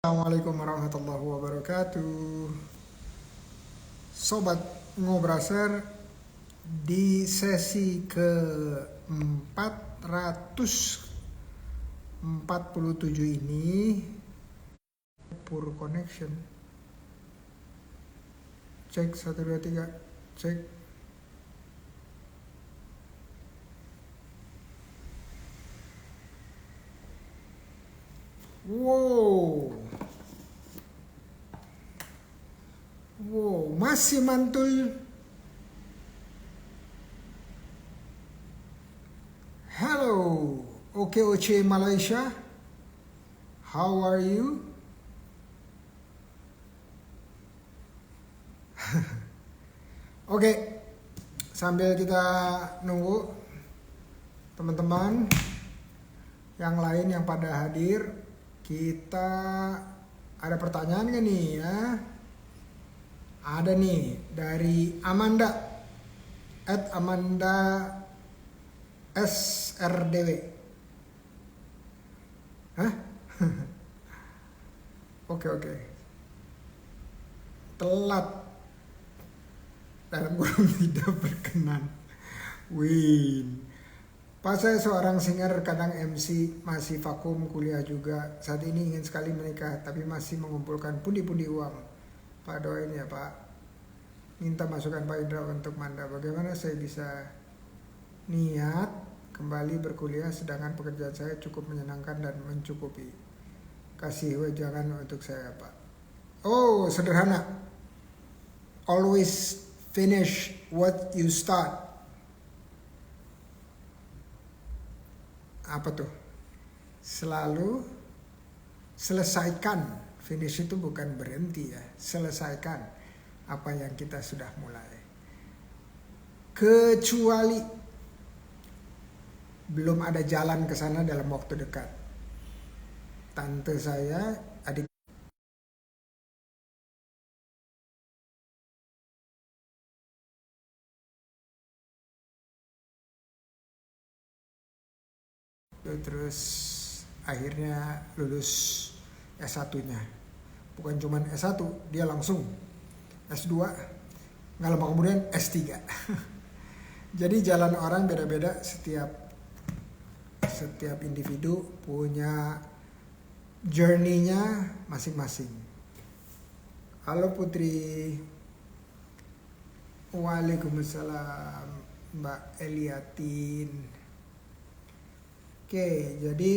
Assalamualaikum warahmatullahi wabarakatuh. Sobat Ngobraser, di sesi ke 447 ini poor connection. Cek 1 2 3. Cek. Wow, masih mantul. Hello, OKOC Malaysia. How are you? Oke, sambil kita nunggu teman-teman yang lain yang pada hadir, kita ada pertanyaan gak nih ya? Ada nih dari Amanda @Amanda SRDW. Hah? Oke. Telat dalam kurung tidak berkenan. Win. Pas saya seorang singer, kadang MC, masih vakum kuliah juga. Saat ini ingin sekali menikah, tapi masih mengumpulkan pundi-pundi uang. Pak doain ya Pak. Minta masukan Pak Indra untuk Manda. Bagaimana saya bisa niat kembali berkuliah sedangkan pekerjaan saya cukup menyenangkan dan mencukupi. Kasih wejangan untuk saya Pak. Oh, sederhana. Always finish what you start. Apa tuh? Selalu selesaikan. Finish itu bukan berhenti ya. Selesaikan apa yang kita sudah mulai. Kecuali belum ada jalan ke sana dalam waktu dekat. Tante saya, adik terus akhirnya lulus S1-nya. Bukan cuma S1, dia langsung S2, nggak lama kemudian S3. Jadi jalan orang beda-beda, setiap individu punya journey-nya masing-masing. Halo Putri. Waalaikumsalam Mbak Eliatin. Oke, jadi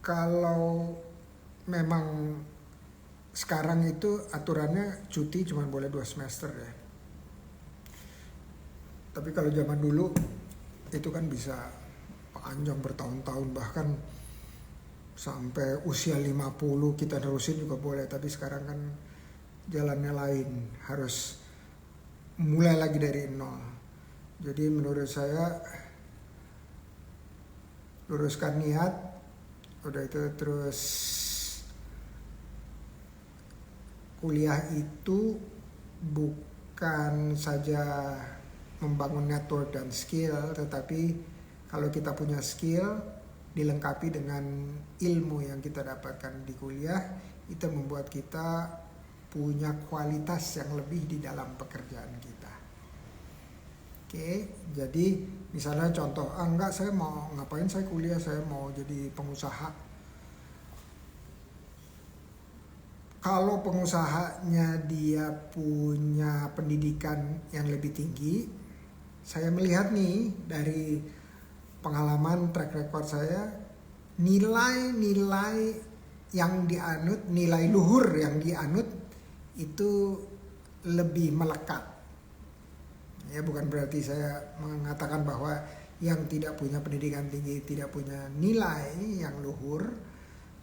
kalau memang sekarang itu aturannya cuti cuma boleh 2 semester ya. Tapi kalau zaman dulu itu kan bisa panjang bertahun-tahun, bahkan sampai usia 50 kita nerusin juga boleh. Tapi sekarang kan jalannya lain, harus mulai lagi dari nol. Jadi menurut saya luruskan niat, udah itu terus kuliah itu bukan saja membangun network dan skill, tetapi kalau kita punya skill dilengkapi dengan ilmu yang kita dapatkan di kuliah, itu membuat kita punya kualitas yang lebih di dalam pekerjaan kita. Oke, jadi misalnya contoh, enggak saya mau ngapain saya kuliah, saya mau jadi pengusaha. Kalau pengusahanya dia punya pendidikan yang lebih tinggi, saya melihat nih dari pengalaman track record saya, nilai-nilai yang dianut, nilai luhur yang dianut itu lebih melekat. Ya bukan berarti saya mengatakan bahwa yang tidak punya pendidikan tinggi tidak punya nilai yang luhur,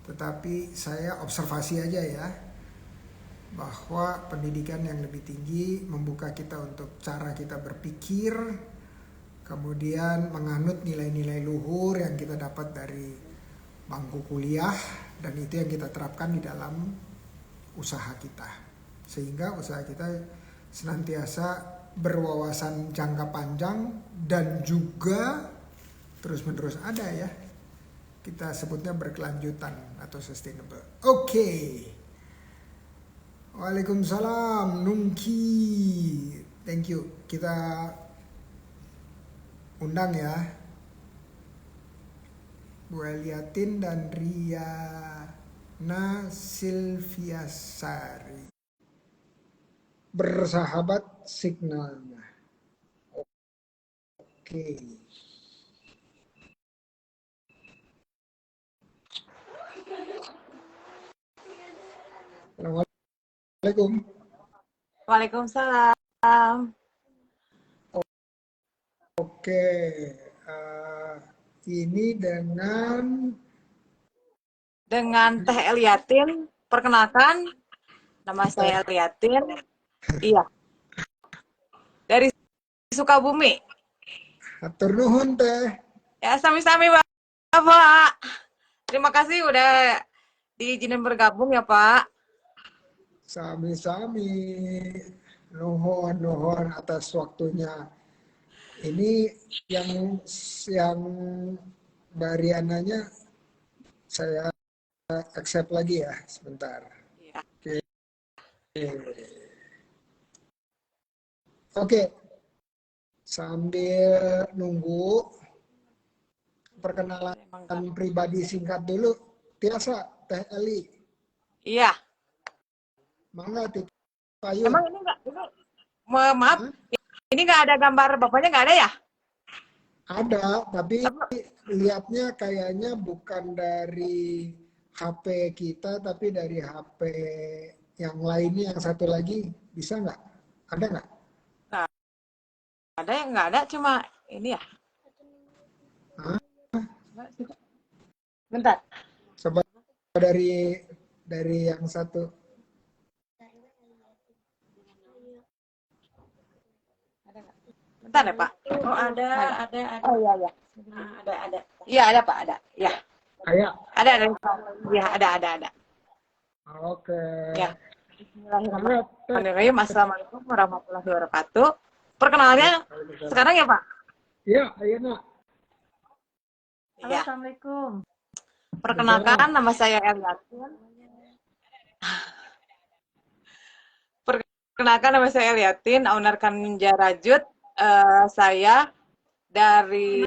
tetapi saya observasi aja ya, bahwa pendidikan yang lebih tinggi membuka kita untuk cara kita berpikir, kemudian menganut nilai-nilai luhur yang kita dapat dari bangku kuliah, dan itu yang kita terapkan di dalam usaha kita, sehingga usaha kita senantiasa berwawasan jangka panjang dan juga terus-menerus ada ya. kita sebutnya berkelanjutan atau sustainable. Oke. Waalaikumsalam, Nungki. Thank you. Kita undang ya Bu Eliatin dan Riana Silviasari. Bersahabat signalnya. Oke. Assalamualaikum. Waalaikumsalam. Oke, ini dengan Teh Eliatin. Perkenalkan, nama saya Eliatin. Iya. Dari Sukabumi. Hatur nuhun Teh. Ya, sami-sami Bapak. Terima kasih udah diizinin bergabung ya Pak. Sami-sami. Nuhun atas waktunya. Ini yang Mbak Riananya saya accept lagi ya sebentar. Ya. Oke. Sambil nunggu perkenalan pribadi singkat dulu. Tiasa Teh Eli. Iya. Mangga Teh Payun. Emang ini enggak maaf. Ini nggak ada gambar bapaknya, nggak ada ya? Ada, tapi lihatnya kayaknya bukan dari HP kita, tapi dari HP yang lainnya, yang satu lagi. Bisa nggak? Ada nggak? Ada yang nggak ada, cuma ini ya. Hah? Bentar. Coba dari yang satu. Bentar ya Pak. Oh ada. Oh iya. Nah, ada. Iya ada Pak, ada. Ya. Kayak. Ada. Iya ada. Oke. Ya. Bismillahirrahmanirrahim. Assalamualaikum warahmatullahi wabarakatuh. Perkenalnya sekarang ya Pak? Iya, ayeuna. Iya. Assalamualaikum. Perkenalkan, nama saya Eliatin. Owner Kanja Rajut. Saya dari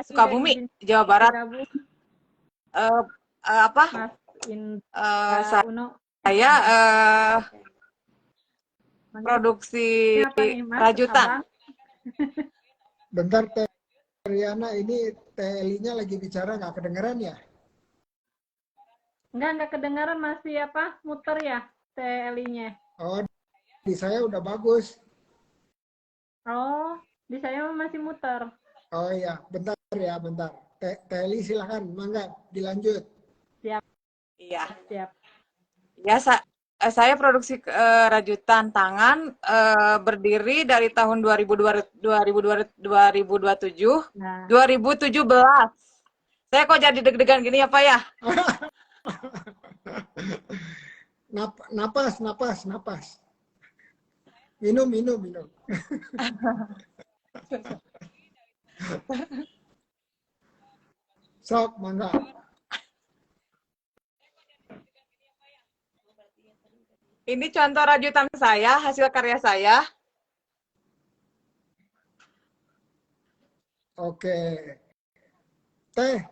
Sukabumi, Jawa Barat. Apa? Saya produksi rajutan. Bentar Teh Riana, ini Teh Elinya lagi bicara, nggak kedengeran ya? Enggak kedengaran, masih muter ya Teh Elinya. Oh, di saya udah bagus. Oh, di saya masih muter. Oh iya, bentar. Teh Eli silakan, mangga dilanjut. Siap. Iya. Siap. Ya, saya produksi rajutan tangan berdiri dari tahun 2027. Nah. 2017. Saya kok jadi deg-degan gini ya Pak ya? Napas. Minum. Sok, mangga. Ini contoh rajutan saya, hasil karya saya. Oke. Teh.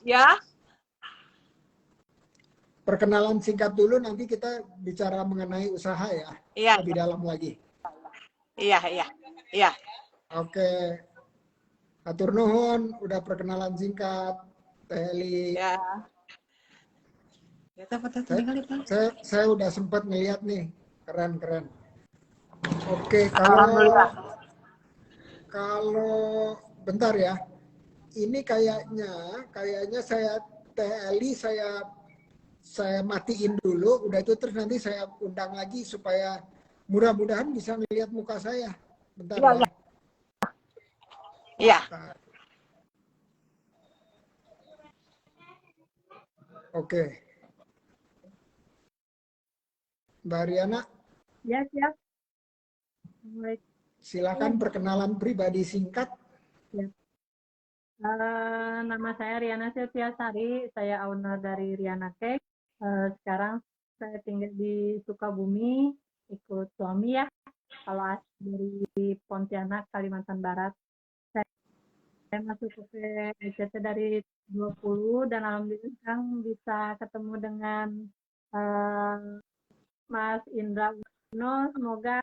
Ya. Perkenalan singkat dulu, nanti kita bicara mengenai usaha ya. Iya. Lebih dalam lagi. Iya. Oke. Hatur nuhun, udah perkenalan singkat. Teh Eli. Ya. Saya udah sempat ngeliat nih, keren. Oke, kalau bentar ya, ini kayaknya saya Teh Eli saya matiin dulu, udah itu terus nanti saya undang lagi supaya mudah-mudahan bisa ngeliat muka saya. Bentar ya. Iya. Oke. Mbak Riana. Ya, siap. Silakan perkenalan pribadi singkat. Ya. Nama saya Riana Silviasari, saya owner dari Riana Cake. Sekarang saya tinggal di Sukabumi, ikut suami ya. Kalau asli dari Pontianak, Kalimantan Barat. Saya masuk ke PCT dari 20 dan alhamdulillah sekarang bisa ketemu dengan eh, Mas Indra Uno. Semoga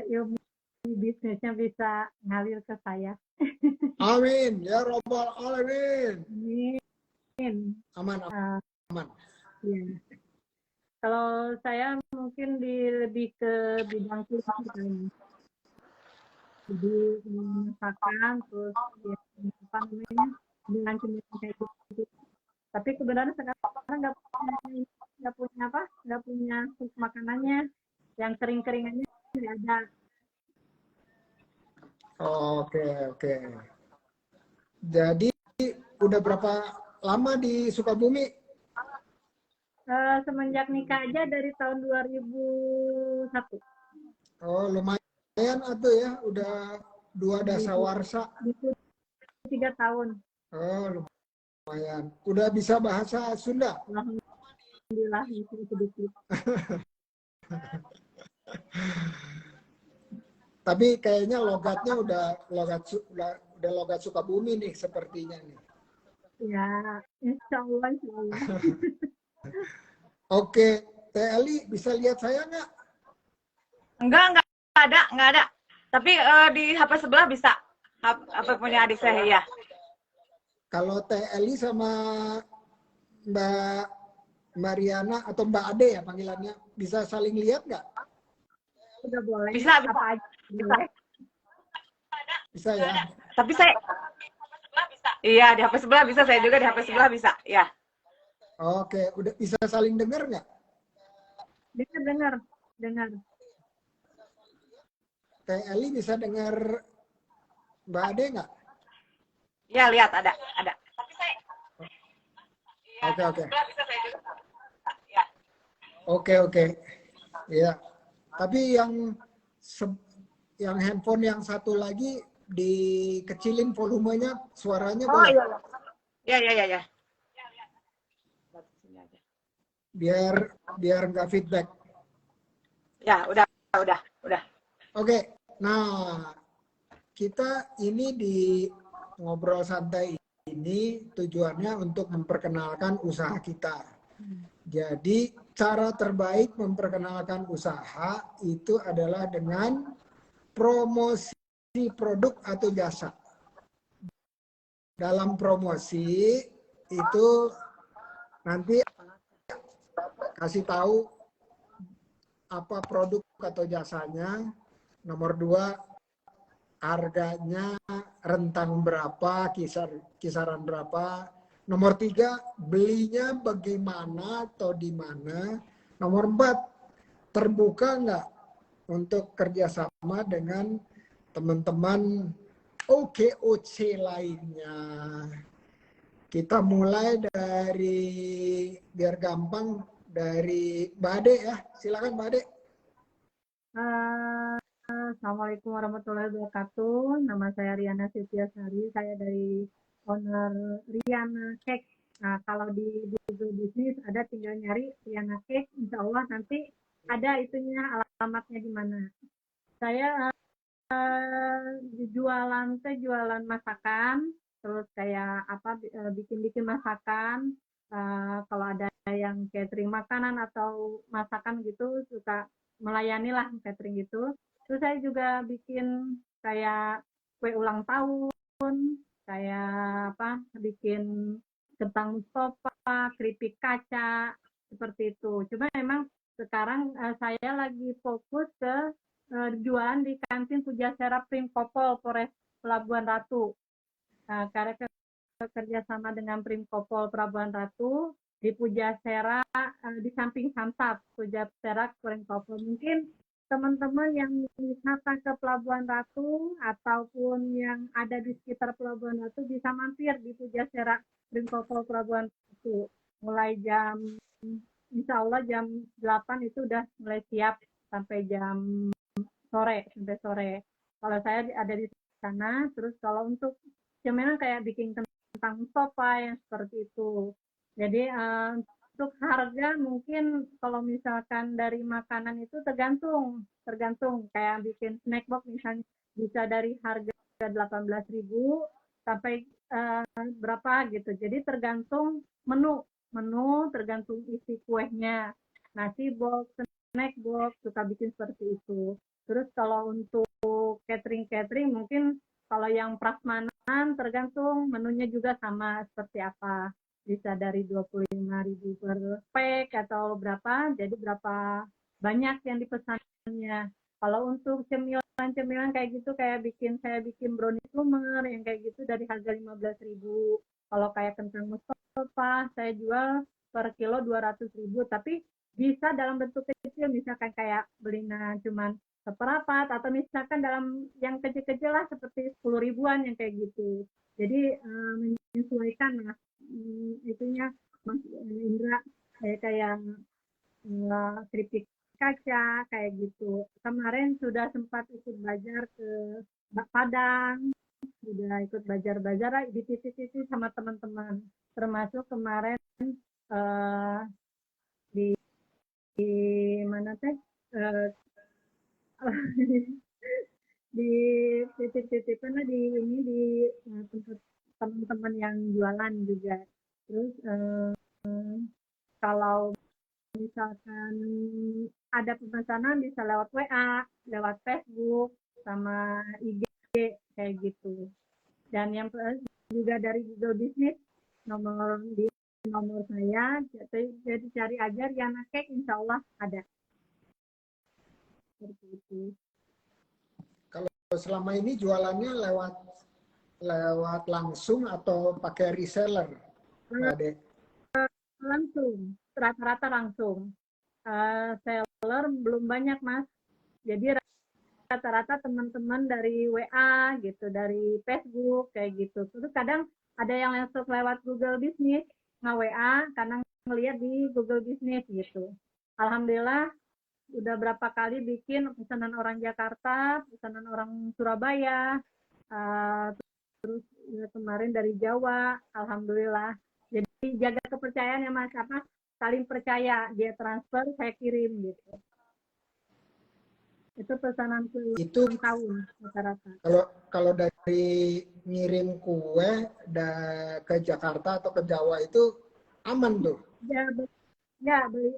ilmu bisnisnya bisa ngalir ke saya. Amin ya robbal alamin. Amin. Aman, Eh, aman. ya. Kalau saya mungkin lebih ke bidang kuliner kayaknya. Jadi masakan terus ya, apa namanya dengan cemilan kayak gitu. Tapi sebenarnya sekarang nggak punya makanannya yang kering-keringannya nggak ada. Oke, oke. Jadi udah berapa lama di Sukabumi? Semenjak nikah aja dari tahun 2001. Oh, lumayan atuh ya, udah 2 dasawarsa. 3 tahun. Oh, lumayan. Udah bisa bahasa Sunda? Alhamdulillah sedikit. Tapi kayaknya logatnya udah logat Sukabumi nih sepertinya nih. Ya, insya Allah, insya Allah. Oke, Teh Eli bisa lihat saya nggak? Enggak nggak ada. Tapi di HP sebelah bisa. HP punya adik saya ya. Kalau Teh Eli sama Mbak Mariana atau Mbak Ade ya panggilannya, bisa saling lihat nggak? Udah boleh. Bisa. Apa aja Bisa. boleh. Bisa ya? Tapi saya iya di HP sebelah bisa, saya juga di HP sebelah bisa. Ya. Oke, udah bisa saling dengar nggak? Dengar. Teh Eli bisa dengar Mbak Ade nggak? Ya, lihat ada. Oke. Oke. Ya. Tapi yang handphone yang satu lagi dikecilin volumenya, suaranya Oh boleh. iya. Ya. Biar nggak feedback. Ya, udah. Oke. Nah, kita ini di ngobrol santai ini tujuannya untuk memperkenalkan usaha kita. Jadi cara terbaik memperkenalkan usaha itu adalah dengan promosi produk atau jasa. Dalam promosi itu nanti kasih tahu apa produk atau jasanya. Nomor 2, harganya rentang berapa, kisaran berapa. Nomor 3, belinya bagaimana atau di mana. Nomor 4, terbuka nggak untuk kerjasama dengan teman-teman OKOC lainnya. Kita mulai dari, biar gampang, dari Mbak Ade ya. Silakan Mbak Ade. Assalamualaikum warahmatullahi wabarakatuh. Nama saya Riana Silviasari. Saya dari owner Riana Cake. Nah, kalau di Google Bisnis ada tinggal nyari Riana Cake. Insya Allah nanti ada itunya alamatnya di mana. Saya jualan masakan, terus kayak bikin masakan. Kalau ada yang catering makanan atau masakan gitu suka melayani lah catering gitu. Terus saya juga bikin kayak kue ulang tahun, kayak bikin kentang mustofa, keripik kaca, seperti itu. Cuma memang sekarang saya lagi fokus ke jualan di kantin Pujasera Primkopol Polres Pelabuhan Ratu. Nah, karena kerjasama dengan Primkopol Pelabuhan Ratu di Pujasera di samping Samsat Pujasera Primkopol. Mungkin teman-teman yang wisata ke Pelabuhan Ratu ataupun yang ada di sekitar Pelabuhan Ratu bisa mampir di Pujasera Primkopol Pelabuhan Ratu. Mulai insya Allah jam 8 itu udah mulai siap sampai jam sampai sore. Kalau saya ada di sana. Terus kalau untuk cemilan kayak bikin kentang sopa yang seperti itu. Jadi untuk harga mungkin kalau misalkan dari makanan itu tergantung kayak bikin snack box misalnya bisa dari harga 18.000 sampai berapa gitu. Jadi tergantung menu tergantung isi kuenya. Nasi box, snack box, suka bikin seperti itu. Terus kalau untuk catering mungkin kalau yang prasmanan tergantung menunya juga sama seperti apa. Bisa dari 25.000 per pack atau berapa, jadi berapa banyak yang dipesannya. Kalau untuk cemilan kayak gitu saya bikin brownies lumer yang kayak gitu dari harga 15.000. Kalau kayak kentang mustafa saya jual per kilo 200.000, tapi bisa dalam bentuk kecil misalkan kayak belinya cuman seperapat atau misalkan dalam yang kecil-kecil lah seperti 10 ribuan yang kayak gitu. Jadi menyesuaikan lah itunya Mas Indra kayak keripik kaca kayak gitu. Kemarin sudah sempat ikut belajar ke Padang, sudah ikut belajar di titik-titik sama teman-teman. Termasuk kemarin eh, di, di mana teh di titik-titik mana di ini di tempat teman-teman yang jualan juga. Terus kalau misalkan ada pemesanan bisa lewat WA, lewat Facebook, sama IG kayak gitu. Dan yang juga dari Google Business di nomor saya, jadi cari aja Riana Cake, insya Allah ada. Seperti itu. Kalau selama ini jualannya lewat langsung atau pakai reseller, Ade? Langsung, rata-rata langsung. Seller belum banyak, Mas. Jadi rata-rata teman-teman dari WA gitu, dari Facebook kayak gitu. Terus kadang ada yang langsung lewat Google Business, nge-WA karena ngelihat di Google Business gitu. Alhamdulillah udah berapa kali bikin pesanan orang Jakarta, pesanan orang Surabaya, terus ya, kemarin dari Jawa, alhamdulillah. Jadi jaga kepercayaan ya Mas, apa saling percaya, dia transfer saya kirim gitu. Itu pesanan ke Itu tahun rata-rata. kalau dari ngirim kue ke Jakarta atau ke Jawa itu aman tuh. Ya beli.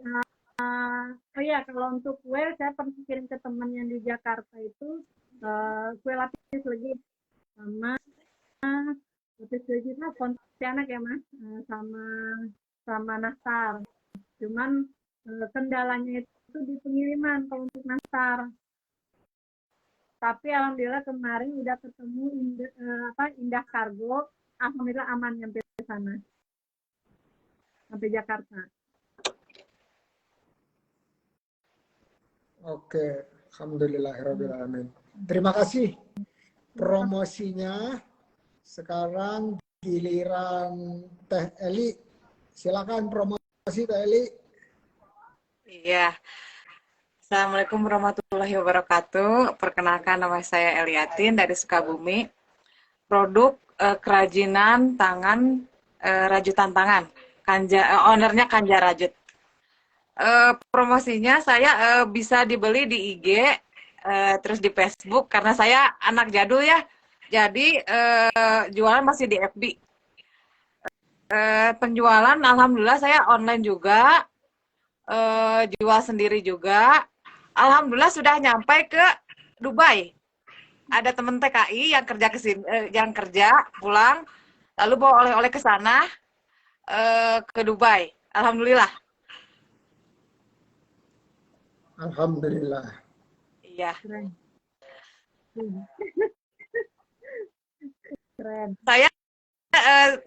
Oh ya, kalau untuk kue saya pernah kirim ke teman yang di Jakarta itu kue lapis legit sama lapis legit lah Pontianak ya Mas, sama nastar. Cuman kendalanya itu di pengiriman kalau untuk nastar. Tapi alhamdulillah kemarin udah ketemu Indah Kargo, alhamdulillah aman nyampe sana, sampai Jakarta. Oke, alhamdulillahirrahmanirrahim. Terima kasih promosinya. Sekarang giliran Teh Eli. Silakan promosi Teh Eli. Iya. Assalamualaikum warahmatullahi wabarakatuh. Perkenalkan, nama saya Eliatin dari Sukabumi. Produk kerajinan tangan, rajutan tangan. Ownernya Kanja Rajut. Promosinya saya bisa dibeli di IG, terus di Facebook, karena saya anak jadul ya. Jadi jualan masih di FB. Penjualan alhamdulillah saya online juga, jual sendiri juga. Alhamdulillah sudah nyampe ke Dubai. Ada teman TKI yang kerja yang kerja pulang, lalu bawa oleh-oleh ke sana, ke Dubai. Alhamdulillah. Alhamdulillah. Iya. Keren. Keren. Saya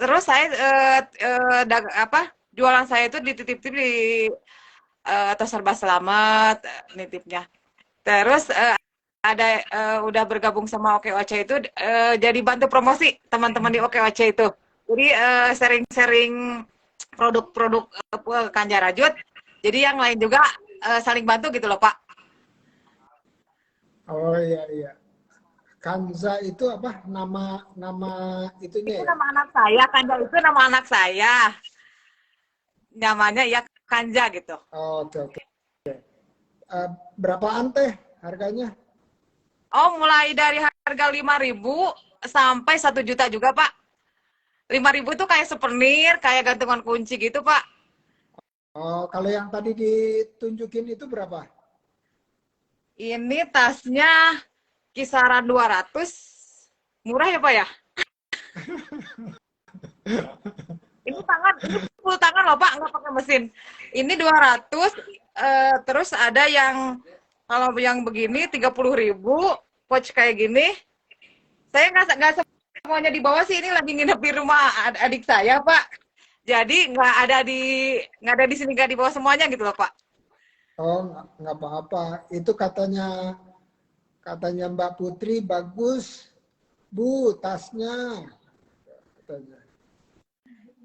terus saya jualan saya itu dititip-titip di atau serba selamat nitipnya. Terus ada udah bergabung sama OKOC itu jadi bantu promosi teman-teman di OKOC itu. Jadi sharing-sharing produk-produk Kanja Rajut. Jadi yang lain juga saling bantu gitu loh Pak. Oh iya iya. Kanza itu apa? Nama Itu itunya ya? nama anak saya, Kanja itu nama anak saya. Namanya ya Kanja gitu. Oh, oke oke. Eh, berapaan teh harganya? Oh, mulai dari harga 5.000 sampai 1 juta juga, Pak. 5.000 tuh kayak souvenir, kayak gantungan kunci gitu, Pak. Oh, kalau yang tadi ditunjukin itu berapa? Ini tasnya kisaran 200. Murah ya, Pak ya? Ini full tangan loh, Pak, nggak pakai mesin. Ini 200, terus ada yang kalau yang begini 30.000, pouch kayak gini. Saya nggak semuanya di bawah sih, ini lagi nginep di rumah adik saya, Pak. Jadi nggak ada di sini, nggak di bawah semuanya gitu loh, Pak. Oh, nggak apa-apa. Itu katanya Mbak Putri bagus, Bu, tasnya. Katanya.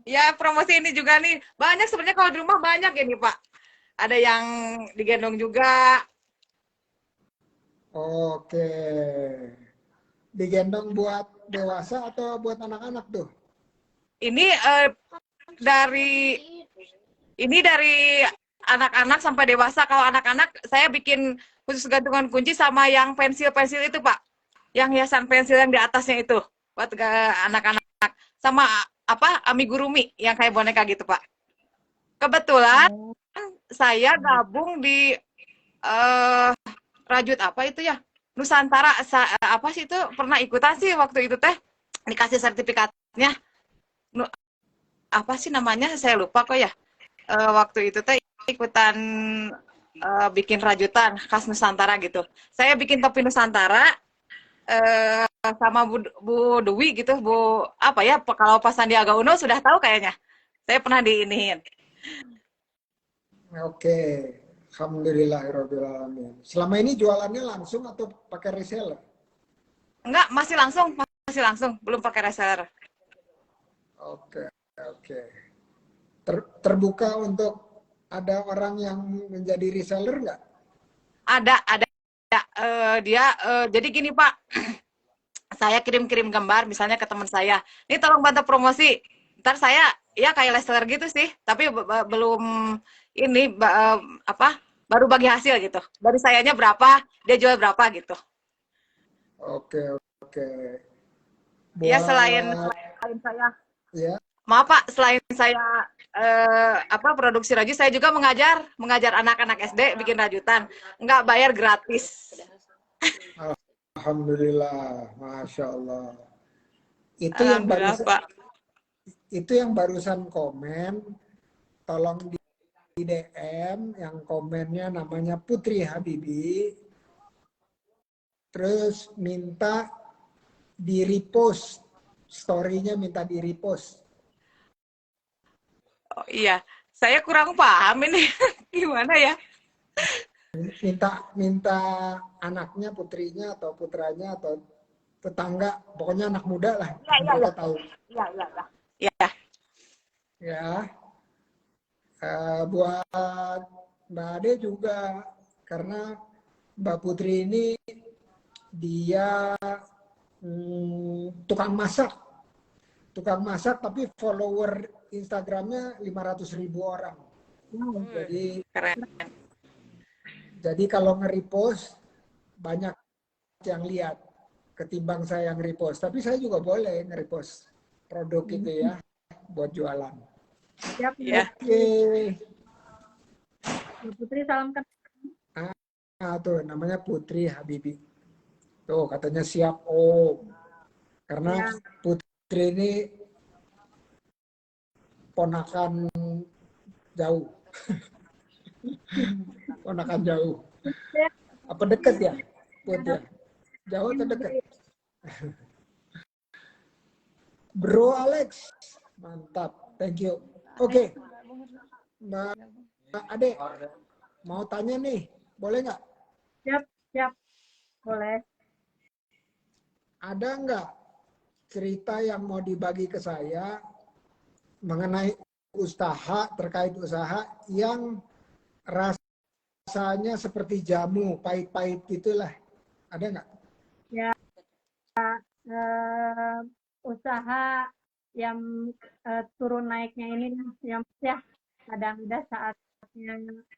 Ya, promosi ini juga nih. Banyak sebenarnya kalau di rumah banyak ini, Pak. Ada yang digendong juga. Oke. Digendong buat dewasa atau buat anak-anak tuh? Ini dari dari anak-anak sampai dewasa. Kalau anak-anak saya bikin khusus gantungan kunci sama yang pensil-pensil itu, Pak. Yang hiasan pensil yang di atasnya itu buat anak-anak. Sama apa amigurumi yang kayak boneka gitu, Pak. Kebetulan Oh, saya gabung di Rajut apa itu ya? Nusantara apa sih itu? Pernah ikutan sih waktu itu teh dikasih sertifikatnya. Apa sih namanya? Saya lupa kok ya. Waktu itu teh ikutan bikin rajutan khas Nusantara gitu. Saya bikin topi Nusantara sama Bu Dewi gitu, Bu apa ya? Kalau pas Sandiaga Uno sudah tahu kayaknya. Saya pernah diiniin. Oke. Alhamdulillahirrahmanirrahim. Selama ini jualannya langsung atau pakai reseller? Enggak, masih langsung, belum pakai reseller. Oke, oke. Terbuka untuk ada orang yang menjadi reseller nggak? Ada. Dia jadi gini, Pak. Saya kirim-kirim gambar misalnya ke teman saya. Ini tolong bantu promosi. Ntar saya ya kayak reseller gitu sih, tapi belum ini apa? Baru bagi hasil gitu. Dari sayanya berapa, dia jual berapa gitu. Oke, oke. Ya selain Buat saya, ya, maaf Pak, selain saya apa produksi raju, saya juga mengajar anak-anak SD bikin rajutan. Nggak bayar, gratis. alhamdulillah, masya Allah. Itu yang Alhamdulillah, barusan, Pak. itu yang barusan komen. Tolong di DM yang komennya namanya Putri Habibi. Terus minta di repost, story-nya minta di repost. Oh, iya, saya kurang paham ini gimana ya. Minta anaknya, putrinya atau putranya atau tetangga, pokoknya anak muda lah, Iya, iya, mereka iya. tahu. Iya, iya, iya. Iya. Ya, buat Mbak Ade juga, karena Mbak Putri ini dia tukang masak tapi follower Instagramnya 500.000 orang. Jadi Keren. jadi kalau nge-repost banyak yang lihat ketimbang saya yang repost. Tapi saya juga boleh nge-repost produk itu ya buat jualan. siap, Iya. Oke. Bu Putri, salam kenal. Nah, tuh namanya Putri Habibi. Tuh katanya siap Om. Karena Ya, Putri ini ponakan jauh. Ponakan jauh. ya, Apa deket ya? Put ya? Jauh atau deket? Bro Alex. Mantap. Thank you. Oke. Mbak Ade, mau tanya nih. Boleh nggak? siap, siap. Boleh. Ada nggak cerita yang mau dibagi ke saya mengenai usaha, terkait usaha yang rasanya seperti jamu, pahit-pahit gitulah. Ada nggak? Ya, eh, usaha yang turun naiknya ini yang ya kadang ada saatnya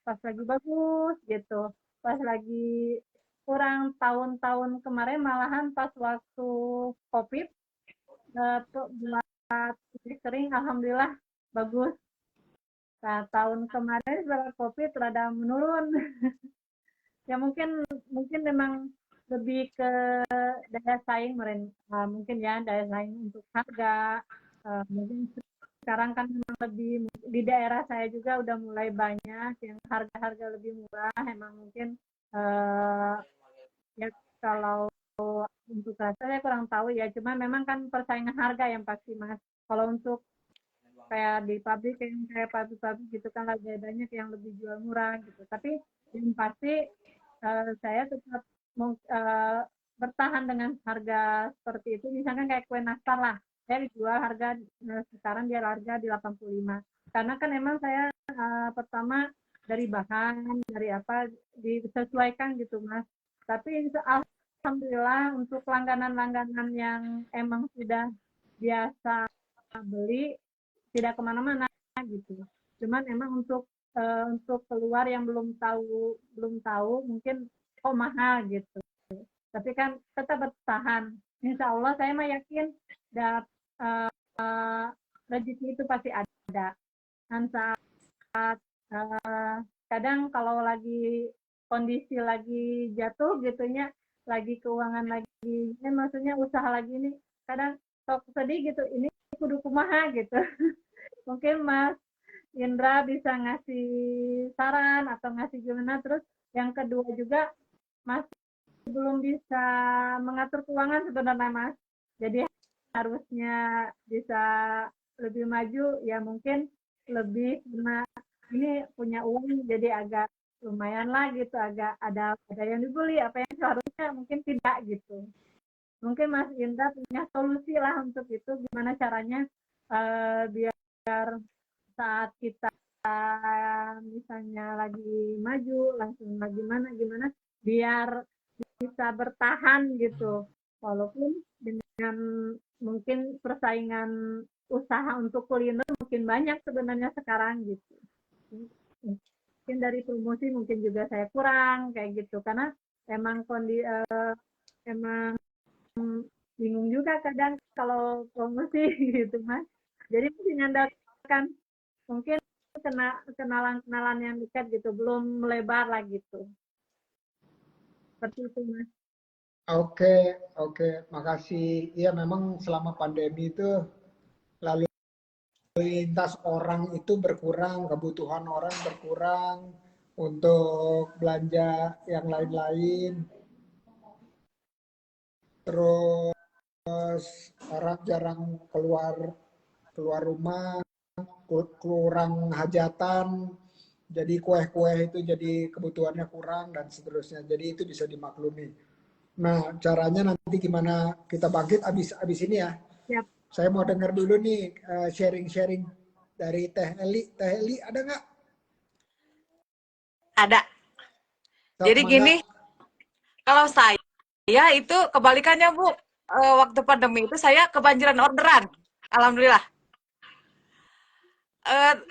pas lagi bagus gitu, pas lagi kurang. Tahun-tahun kemarin malahan pas waktu COVID buat kulit kering alhamdulillah bagus. Nah, tahun kemarin setelah COVID rada menurun. Ya mungkin mungkin memang lebih ke daya saing mungkin ya daya saing untuk harga. Mungkin sekarang kan memang lebih di daerah saya juga udah mulai banyak yang harga-harga lebih murah. Emang mungkin eh, ya kalau untuk rasa saya kurang tahu ya. Cuma memang kan persaingan harga yang pasti Mas. Kalau untuk kayak di pabrik kayak pabrik-pabrik gitu kan lagi banyak yang lebih jual murah gitu. Tapi yang pasti saya tetap bertahan dengan harga seperti itu. Misalkan kayak kue nastar lah, saya dijual harga sekarang dia harga di 85. Karena kan emang saya pertama dari bahan, dari apa disesuaikan gitu Mas. Tapi alhamdulillah untuk langganan-langganan yang emang sudah biasa beli tidak kemana-mana gitu. Cuman emang untuk keluar yang belum tahu mungkin kok mahal gitu. Tapi kan tetap bertahan. Insya Allah saya mah yakin dapat rezeki itu pasti ada. Dan saat kadang kalau lagi kondisi lagi jatuh gitunya, lagi keuangan lagi, maksudnya usaha lagi ini, kadang sok sedih gitu, ini kudu kumaha gitu. Mungkin Mas Indra bisa ngasih saran atau ngasih gimana. Terus yang kedua juga masih belum bisa mengatur keuangan sebenarnya Mas. Jadi harusnya bisa lebih maju ya mungkin lebih karena ini punya uang jadi agak lumayan lah gitu, agak ada yang dibeli apa yang seharusnya mungkin tidak gitu. Mungkin Mas Indra punya solusi lah untuk itu, gimana caranya biar saat kita misalnya lagi maju langsung lagi gimana biar bisa bertahan gitu, walaupun dengan mungkin persaingan usaha untuk kuliner mungkin banyak sebenarnya sekarang gitu. Mungkin dari promosi mungkin juga saya kurang kayak gitu karena emang emang bingung juga kadang kalau promosi gitu Mas. Jadi mesti mengandalkan mungkin kenalan-kenalan yang dekat gitu, belum melebar lah gitu. Seperti itu Mas. Oke, oke, makasih. Iya, memang selama pandemi itu lalu lintas orang itu berkurang, kebutuhan orang berkurang untuk belanja yang lain-lain. Terus orang jarang keluar keluar rumah, kurang hajatan, jadi kue-kue itu jadi kebutuhannya kurang dan seterusnya. Jadi itu bisa dimaklumi. Nah, caranya nanti gimana kita bangkit abis ini ya. Siap. Saya mau dengar dulu nih sharing-sharing dari Teh Eli. Teh Eli ada nggak? Ada. Sok, Jadi mangga. gini, kalau saya itu kebalikannya Bu. Waktu pandemi itu saya kebanjiran orderan. Alhamdulillah.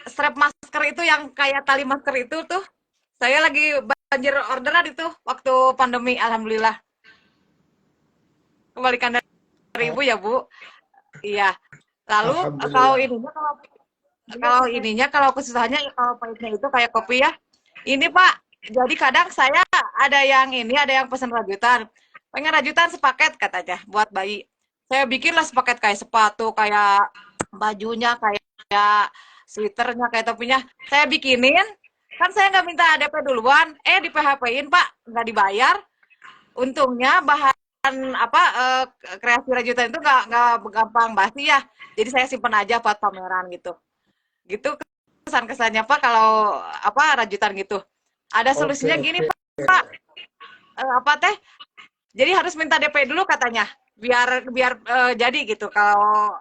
Strap masker itu yang kayak tali masker itu tuh, saya lagi banjir orderan itu waktu pandemi. Alhamdulillah. Kebalikan dari Oh, Ibu ya Bu. Iya. Lalu kalau Alhamdulillah. ininya kalau kesusahannya kalau pahitnya itu kayak kopi ya. Ini Pak, jadi kadang saya ada yang pesan rajutan. Pengen rajutan sepaket katanya buat bayi. Saya bikinlah sepaket kayak sepatu, kayak bajunya, kayak sweaternya, kayak topinya. Saya bikinin, kan saya nggak minta DP duluan. Di PHP-in Pak, nggak dibayar. Untungnya bahan apa kreasi rajutan itu nggak gampang basi ya. Jadi saya simpen aja buat pameran gitu. Gitu kesan-kesannya Pak kalau apa rajutan gitu. Ada Oke, solusinya gini oke. Pak, apa teh? Jadi harus minta DP dulu katanya, biar biar jadi gitu kalau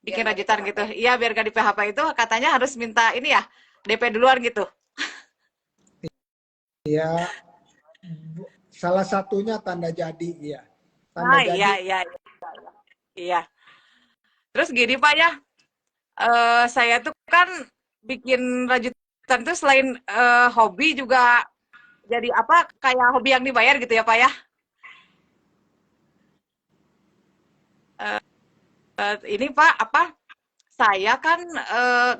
bikin rajutan gitu. Iya biar gak di PHP itu katanya harus minta ini ya DP duluan gitu. Ya, salah satunya tanda jadi ya. tanda Iya, jadi. iya, iya. Terus gini Pak ya, saya tuh kan bikin rajutan tuh selain hobi juga jadi apa kayak hobi yang dibayar gitu ya Pak ya. Ini Pak apa? Saya kan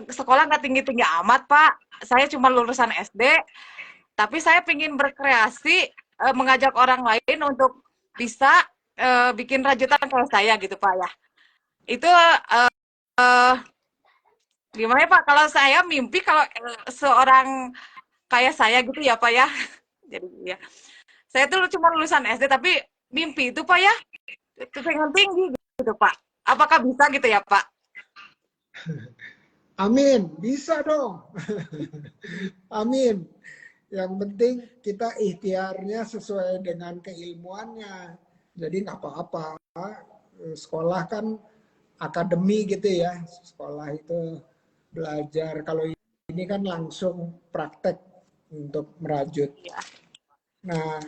sekolah nggak tinggi-tinggi amat Pak. Saya cuma lulusan SD, tapi saya ingin berkreasi mengajak orang lain untuk bisa bikin rajutan kayak saya gitu Pak ya. Itu gimana ya Pak? Kalau saya mimpi kalau seorang kayak saya gitu ya Pak ya. Jadi ya, saya tuh cuma lulusan SD tapi mimpi itu Pak ya, pengen tinggi gitu Pak. Apakah bisa gitu ya Pak? Amin, bisa dong. Amin. Yang penting kita ikhtiarnya sesuai dengan keilmuannya. Jadi nggak apa-apa. Sekolah kan akademi gitu ya. Sekolah itu belajar. Kalau ini kan langsung praktek untuk merajut. Ya. Nah,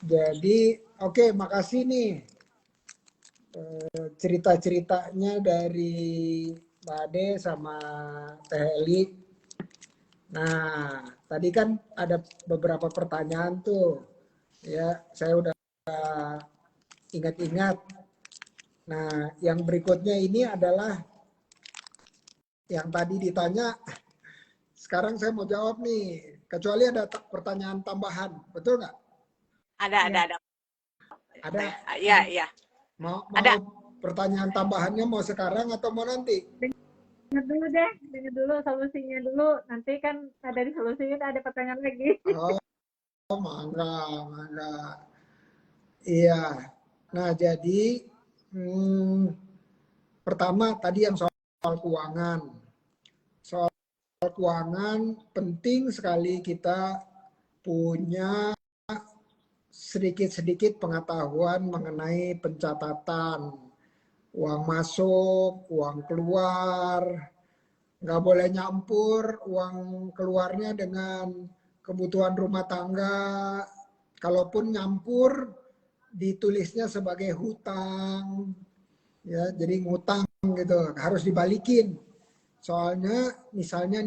jadi oke, makasih nih cerita-ceritanya dari Mbak Ade sama Teh Eli. Nah, tadi kan ada beberapa pertanyaan tuh. Ya, saya udah ingat-ingat. Nah, yang berikutnya ini adalah yang tadi ditanya. Sekarang saya mau jawab nih. Kecuali ada pertanyaan tambahan, betul nggak? Ada. Ada. Iya, iya. Mau Ada. pertanyaan tambahannya mau sekarang atau mau nanti? Dengar dulu deh, dengar dulu solusinya dulu. Nanti kan ada di solusinya ada pertanyaan lagi. Oh, mangga. Iya. Nah, jadi pertama tadi yang soal keuangan. Soal keuangan penting sekali kita punya sedikit-sedikit pengetahuan mengenai pencatatan uang masuk, uang keluar, nggak boleh nyampur uang keluarnya dengan kebutuhan rumah tangga. Kalaupun nyampur, ditulisnya sebagai hutang, ya, jadi ngutang gitu, harus dibalikin. Soalnya, misalnya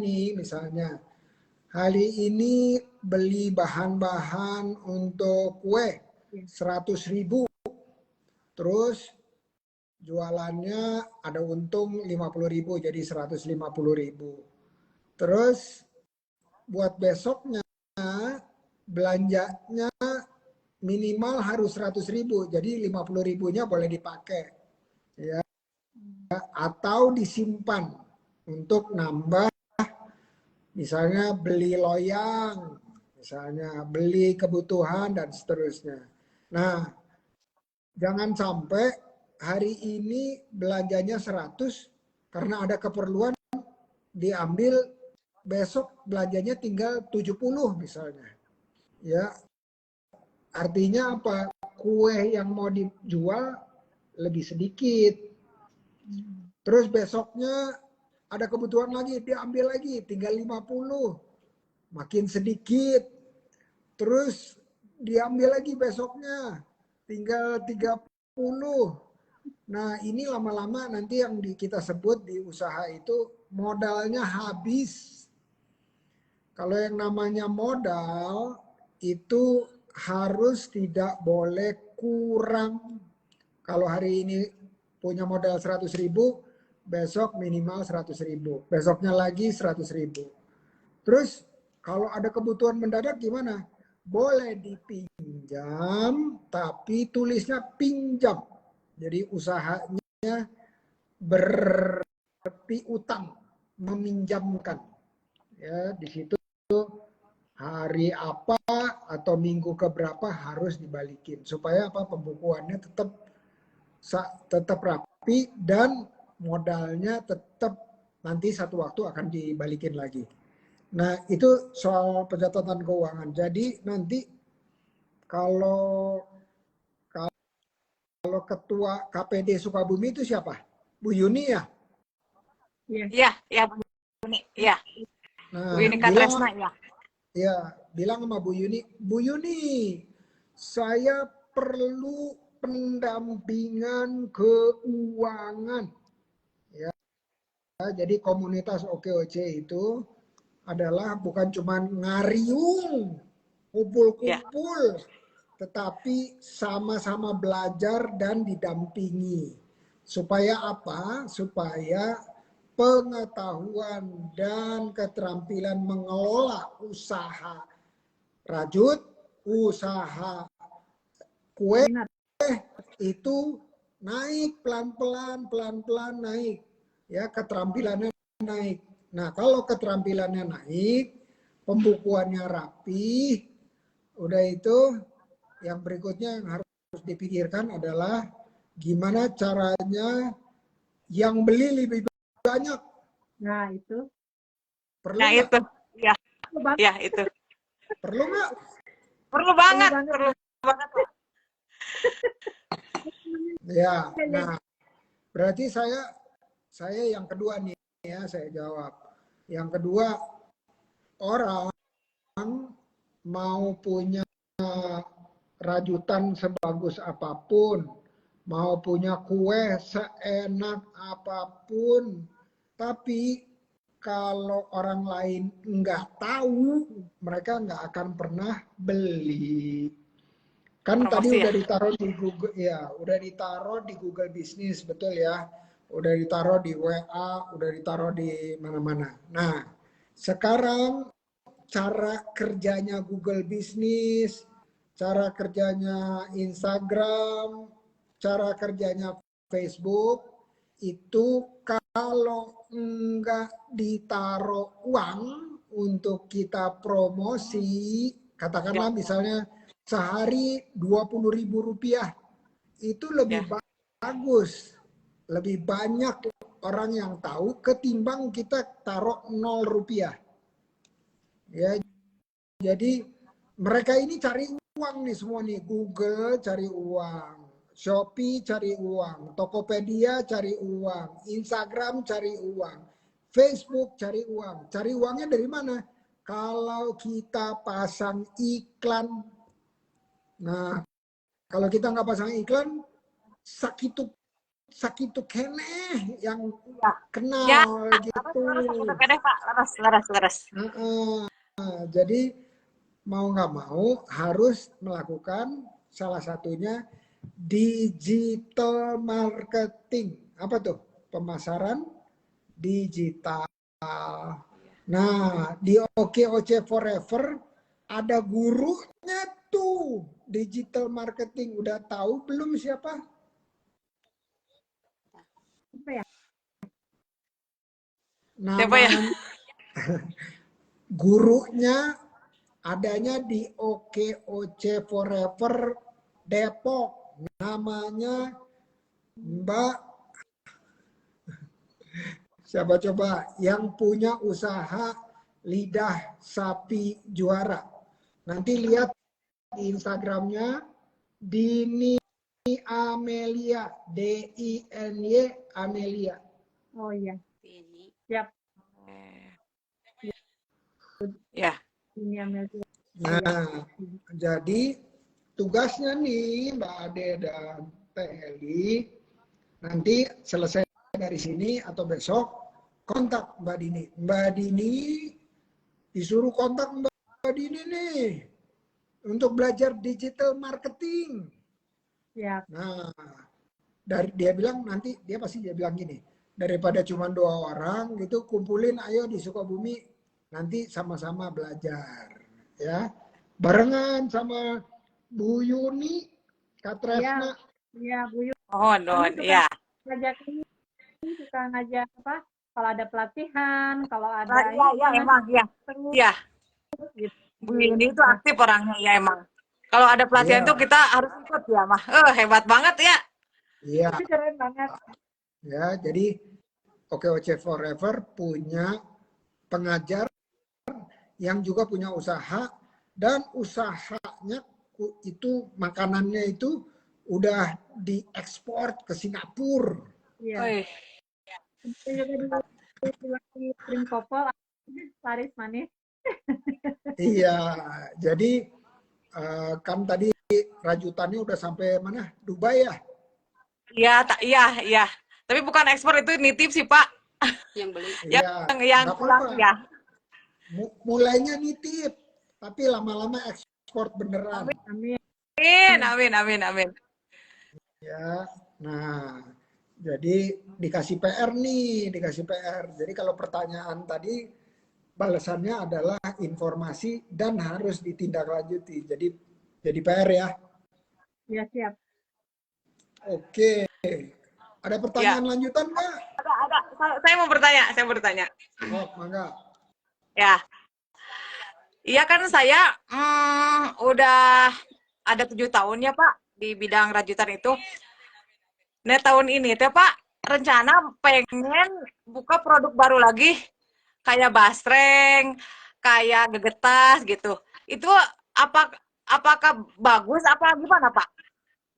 hari ini beli bahan-bahan untuk kue 100.000, terus jualannya ada untung 50.000 jadi 150.000. Terus buat besoknya belanjanya minimal harus 100.000 jadi 50.000-nya boleh dipakai ya, atau disimpan untuk nambah, misalnya beli loyang, misalnya beli kebutuhan dan seterusnya. Nah, jangan sampai hari ini belanjanya 100 karena ada keperluan diambil, besok belanjanya tinggal 70 misalnya. Ya, artinya apa? Kue yang mau dijual lebih sedikit. Terus besoknya ada kebutuhan lagi, diambil lagi tinggal 50. Makin sedikit. Terus diambil lagi besoknya tinggal 30. Nah, ini lama-lama nanti yang kita sebut di usaha itu modalnya habis. Kalau yang namanya modal itu harus tidak boleh kurang. Kalau hari ini punya modal 100.000, besok minimal 100.000. Besoknya lagi 100.000. Terus kalau ada kebutuhan mendadak gimana? Boleh dipinjam, tapi tulisnya pinjam. Jadi usahanya berpiutang, meminjamkan. Ya, di situ hari apa atau minggu keberapa harus dibalikin supaya apa, pembukuannya tetap rapi dan modalnya tetap nanti satu waktu akan dibalikin lagi. Nah, itu soal pencatatan keuangan. Jadi nanti kalau ketua KPD Sukabumi itu siapa? Bu Yuni ya? Iya, Bu Yuni. Iya. Nah, Bu Yuni Katresna ya. Ya, bilang sama Bu Yuni, Bu Yuni, saya perlu pendampingan keuangan. Ya, jadi komunitas OKOC itu adalah bukan cuma ngariung, kumpul-kumpul, tetapi sama-sama belajar dan didampingi. Supaya apa? Supaya pengetahuan dan keterampilan mengelola usaha rajut, usaha kue Benar. itu naik pelan-pelan naik, ya, keterampilannya naik. Nah, kalau keterampilannya naik, pembukuannya rapi, udah itu yang berikutnya yang harus dipikirkan adalah gimana caranya yang beli lebih banyak. Nah, itu. Perlu Nah nggak? itu, ya, Perlu banget. ya itu. Perlu nggak? Perlu banget, banget. perlu banget. Ya, nah berarti saya yang kedua nih ya, saya jawab. Yang kedua, orang mau punya rajutan sebagus apapun, mau punya kue seenak apapun, tapi kalau orang lain nggak tahu, mereka nggak akan pernah beli. Kan tadi Promosi ya. udah ditaruh di Google, ya, udah ditaruh di Google Bisnis, betul ya. Udah ditaruh di WA, udah ditaruh di mana-mana. Nah, sekarang cara kerjanya Google Bisnis, cara kerjanya Instagram, cara kerjanya Facebook, itu kalau enggak ditaruh uang untuk kita promosi, katakanlah misalnya sehari 20.000 rupiah, itu lebih bagus, lebih banyak orang yang tahu ketimbang kita taruh 0 rupiah. Ya, jadi mereka ini cari uang nih semua nih. Google cari uang, Shopee cari uang, Tokopedia cari uang, Instagram cari uang, Facebook cari uang. Cari uangnya dari mana? Kalau kita pasang iklan. Nah, kalau kita nggak pasang iklan, sakitu keneh yang kenal Ya, gitu. oke deh Pak, laras. Jadi mau nggak mau harus melakukan salah satunya digital marketing. Apa tuh? Pemasaran digital. Nah, di OKOC Forever ada gurunya tuh, digital marketing. Udah tahu belum siapa? Apa ya? Siapa ya? Namanya gurunya adanya di OKOC Forever Depok. Namanya Mbak siapa coba yang punya usaha lidah sapi juara. Nanti lihat di Instagramnya Dini Amelia, DINY Amelia. Oh iya. Siap. Ya. Ini Amelia. Nah, jadi tugasnya nih Mbak Ade dan Teh Eli, nanti selesai dari sini atau besok kontak Mbak Dini. Mbak Dini disuruh kontak Mbak Dini nih untuk belajar digital marketing. Siap. Nah, dia bilang nanti dia bilang gini, daripada cuma 2 orang gitu, kumpulin ayo di Sukabumi, nanti sama-sama belajar ya, barengan sama Bu Yuni, Kak Tresna. Iya, Bu Yu. Oh, ya. Ngajak ini, suka ngajak apa? Kalau ada pelatihan, kalau ada Iya, emang ya. Iya. gitu. Bu Yuni itu aktif orangnya ya emang. Kalau ada pelatihan itu kita harus ikut ya, Mah. Hebat banget ya. Iya. Keren banget. Ya, jadi OKOC Forever punya pengajar yang juga punya usaha, dan usahanya itu makanannya itu udah diekspor ke Singapura. Iya. Itu juga di krim kopol, laris manis. Iya, jadi kan tadi rajutannya udah sampai mana? Dubai ya? Iya, iya, iya. Tapi bukan ekspor, itu nitip sih Pak. Yang beli. Yang Iya, yang nggak pulang apa-apa. ya. Mulainya nitip, tapi lama-lama ekspor beneran. Amin. Amin, amin, amin. Ya, nah, jadi dikasih PR nih, dikasih PR. Jadi kalau pertanyaan tadi, balasannya adalah informasi dan harus ditindaklanjuti. Jadi PR ya. Ya, siap. Oke. Ada Ya, pertanyaan lanjutan Mbak? ada. Saya mau bertanya, saya mau bertanya. Oh, mangga. Ya, iya kan saya udah ada 7 tahun ya Pak di bidang rajutan itu. Nah tahun ini teh Pak rencana pengen buka produk baru lagi kayak basreng, kayak gegetas gitu. Itu apa apakah bagus apa gimana Pak?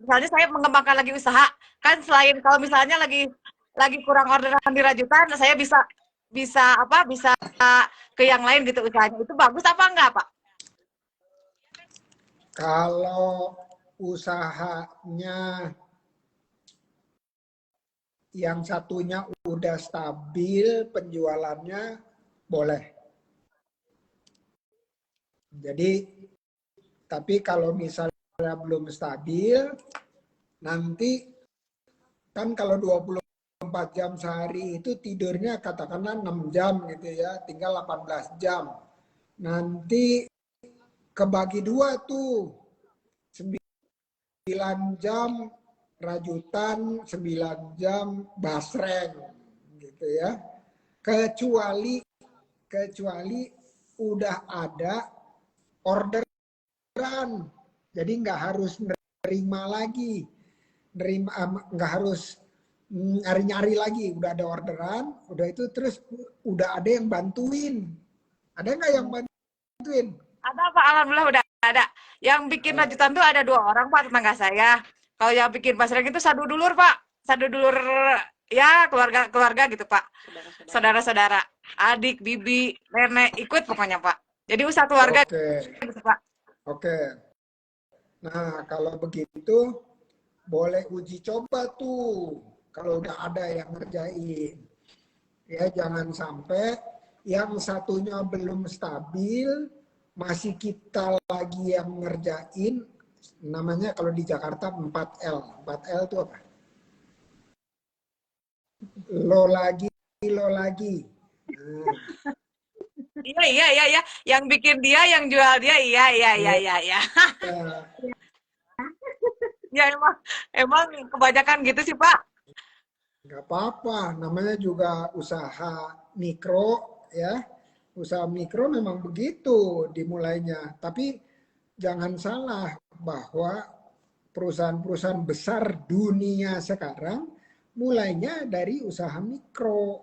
Misalnya saya mengembangkan lagi usaha, kan selain kalau misalnya lagi kurang orderan di rajutan, saya bisa bisa apa bisa ke yang lain gitu usahanya. Itu bagus apa enggak Pak? Kalau usahanya yang satunya udah stabil penjualannya boleh. Jadi, tapi kalau misalnya belum stabil, nanti kan kalau 24 jam sehari itu tidurnya katakanlah 6 jam gitu ya, tinggal 18 jam. Nanti kebagi dua tuh, 9 jam rajutan, 9 jam basreng gitu ya. Kecuali udah ada orderan. Jadi nggak harus nerima lagi. Nggak harus nyari-nyari lagi. Udah ada orderan, udah itu terus udah ada yang bantuin. Ada nggak yang bantuin? Ada Pak, alhamdulillah udah ada. Yang bikin rajutan tuh ada 2 orang Pak, tetangga saya. Kalau yang bikin basreng itu sadu dulur Pak, sadu dulur ya keluarga gitu Pak, saudara-saudara, adik, bibi, nenek ikut pokoknya Pak. Jadi usaha keluarga Oke, gitu Pak. oke. Nah, kalau begitu boleh uji coba tuh kalau udah ada yang ngerjain. Ya, jangan sampai yang satunya belum stabil, masih kita lagi yang ngerjain, namanya kalau di Jakarta 4L. 4L itu apa? Lo lagi. Nah, Iya. Yang bikin dia, yang jual dia, iya. ya, Ya, ya emang kebanyakan gitu sih Pak. nggak apa-apa, namanya juga usaha mikro ya. Usaha mikro memang begitu dimulainya. Tapi jangan salah bahwa perusahaan-perusahaan besar dunia sekarang mulainya dari usaha mikro,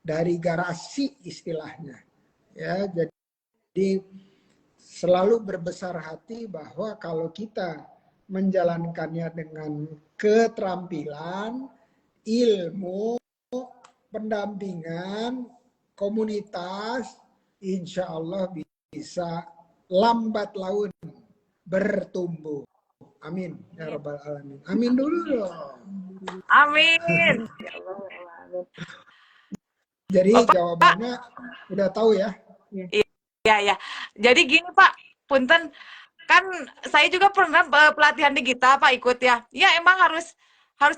dari garasi istilahnya. Ya, jadi selalu berbesar hati bahwa kalau kita menjalankannya dengan keterampilan, ilmu, pendampingan, komunitas, insya Allah bisa lambat laun bertumbuh. Amin. Ya Rabbal Alamin. Amin dulu dong. Amin. Jadi Oh, Pak, jawabannya udah tahu ya. iya. Jadi gini Pak, punten, kan saya juga pernah pelatihan di Gita Pak ikut ya. Ya emang harus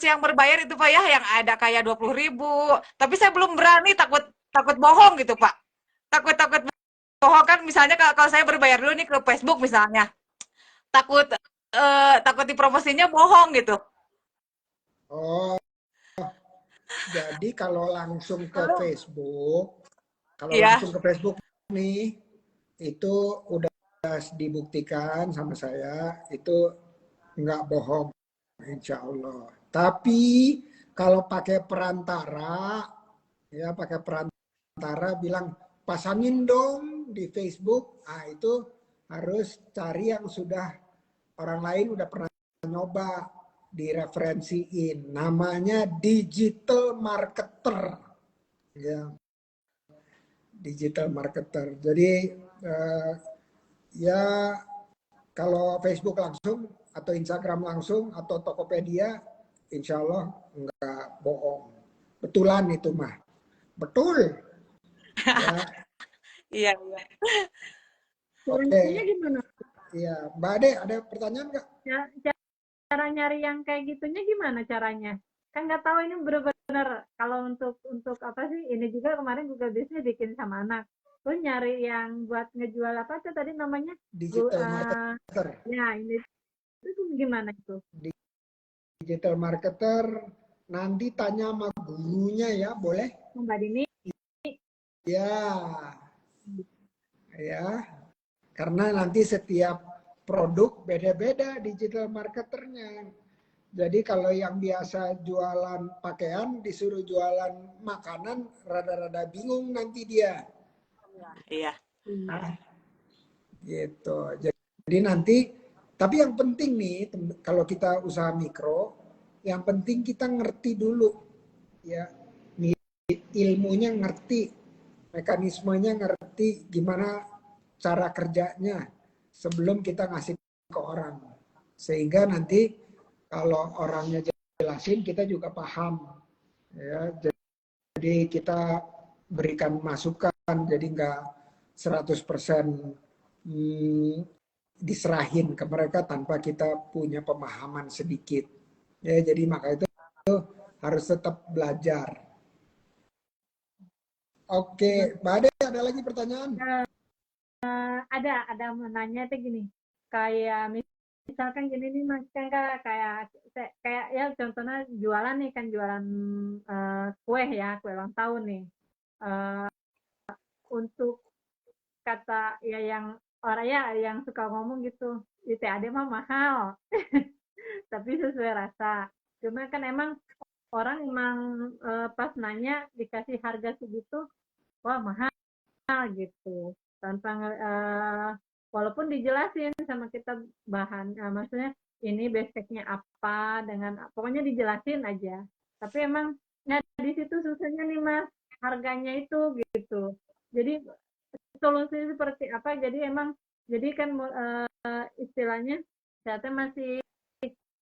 yang berbayar itu Pak ya, yang ada kayak 20.000. Tapi saya belum berani, takut bohong gitu Pak. Takut bohong kan, misalnya kalau saya berbayar dulu nih ke Facebook misalnya. Takut takut dipromosinya bohong gitu. Oh, jadi kalau langsung ke Facebook, Iya. nih, itu udah dibuktikan sama saya, itu nggak bohong, insya Allah. Tapi kalau pakai perantara, ya pakai perantara bilang pasangin dong di Facebook, ah itu harus cari yang sudah orang lain udah pernah nyoba, direferensiin. Namanya digital marketer, ya digital marketer. Jadi ya kalau Facebook langsung atau Instagram langsung atau Tokopedia, insya Allah nggak bohong. Betulan itu mah. Betul. Ya, Iya, iya. Solusinya oke. gimana? Iya, Mbak Ade, ada pertanyaan nggak? Ya, cara nyari yang kayak gitunya gimana caranya? Kan nggak tahu ini bener-bener kalau untuk apa sih? Ini juga kemarin juga bisnis bikin sama anak. Terus nyari yang buat ngejual apa tuh tadi namanya? Digital marketer. Ya ini itu gimana itu? Digital marketer, nanti tanya sama gurunya ya, boleh? Mbak Dini, Ya, ya. Karena nanti setiap produk beda-beda digital marketernya. Jadi kalau yang biasa jualan pakaian disuruh jualan makanan, rada-rada bingung nanti dia. Iya. Nah, gitu. Jadi nanti, tapi yang penting nih, kalau kita usaha mikro, yang penting kita ngerti dulu, ya, ilmunya ngerti, mekanismenya ngerti, gimana cara kerjanya sebelum kita ngasih ke orang. Sehingga nanti kalau orangnya jelasin, kita juga paham. Ya, jadi kita berikan masukan, jadi nggak 100% diserahin ke mereka tanpa kita punya pemahaman sedikit. Ya, jadi maka itu harus tetap belajar. Oke, Mbak Ade, ada lagi pertanyaan? ada mau nanya itu gini. Kayak misalkan gini nih Mas, kan kayak ya contohnya jualan nih kan jualan kue ya, kue ulang tahun nih. Eh, untuk kata ya yang orang ya yang suka ngomong gitu, ITAD mah mahal, tapi sesuai rasa. Cuma kan emang orang emang pas nanya dikasih harga segitu, wah mahal gitu. Tanpa walaupun dijelasin sama kita bahan, maksudnya ini basicnya apa dengan pokoknya dijelasin aja. Tapi emang nah di situ susahnya nih Mas, harganya itu gitu. Jadi solusi seperti apa? Jadi emang jadi kan istilahnya saya masih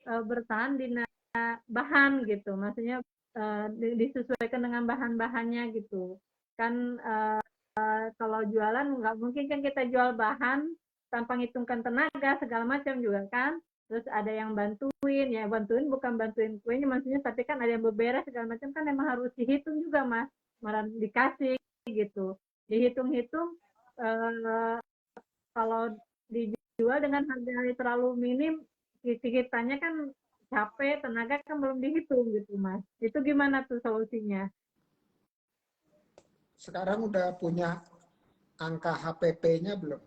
bertahan di bahan gitu, maksudnya disesuaikan dengan bahan-bahannya gitu. Kan kalau jualan nggak mungkin kan kita jual bahan tanpa ngitungkan tenaga segala macam juga kan. Terus ada yang bantuin, ya bantuin bukan bantuin kuenya maksudnya, tapi kan ada yang beberes segala macam kan emang harus dihitung juga Mas, malah dikasih gitu. Dihitung-hitung kalau dijual dengan harga yang terlalu minim, kitanya kan capek, tenaga kan belum dihitung gitu Mas. Itu gimana tuh solusinya? Sekarang udah punya angka HPP-nya belum?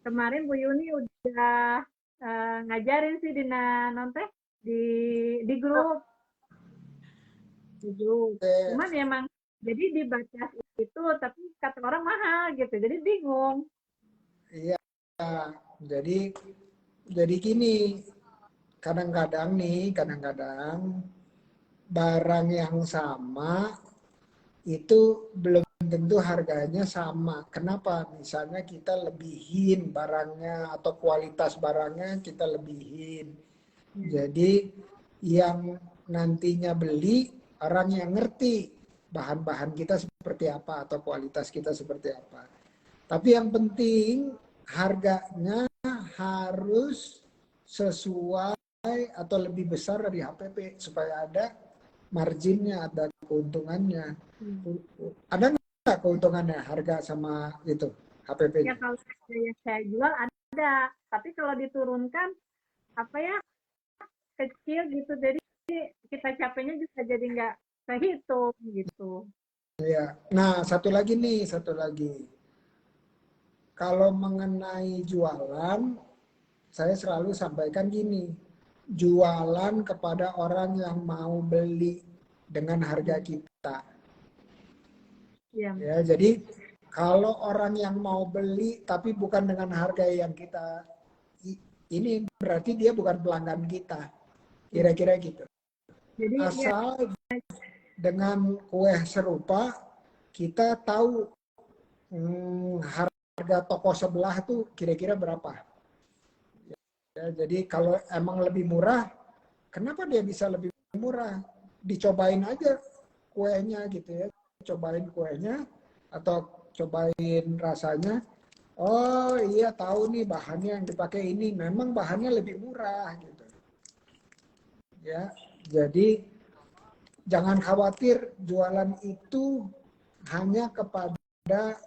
Kemarin Bu Yuni udah ngajarin sih di nonton di di grup di grup. Cuman ya emang jadi dibaca itu tapi kata orang mahal gitu. Jadi bingung. Iya, jadi gini, kadang-kadang barang yang sama itu belum tentu harganya sama. Kenapa? Misalnya kita lebihin barangnya atau kualitas barangnya kita lebihin. Jadi yang nantinya beli orang yang ngerti bahan-bahan kita seperti apa atau kualitas kita seperti apa. Tapi yang penting harganya harus sesuai atau lebih besar dari HPP supaya ada marginnya, ada keuntungannya. Ada nggak keuntungannya harga sama itu Ya HPP-nya? kalau saya jual ada, tapi kalau diturunkan apa ya kecil gitu. Jadi kita capeknya juga jadi nggak kehitung gitu. Ya. Nah, satu lagi. Kalau mengenai jualan, saya selalu sampaikan gini, jualan kepada orang yang mau beli dengan harga kita. Iya. Ya, jadi kalau orang yang mau beli tapi bukan dengan harga yang kita, ini berarti dia bukan pelanggan kita. Kira-kira gitu. Jadi ya Asal dengan kue serupa kita tahu harga toko sebelah tuh kira-kira berapa. Ya, jadi kalau emang lebih murah, kenapa dia bisa lebih murah? Dicobain aja kuenya gitu ya. Cobain kuenya atau cobain rasanya. Oh iya tahu nih bahannya yang dipakai ini. Memang bahannya lebih murah gitu. Ya, jadi jangan khawatir jualan itu hanya kepada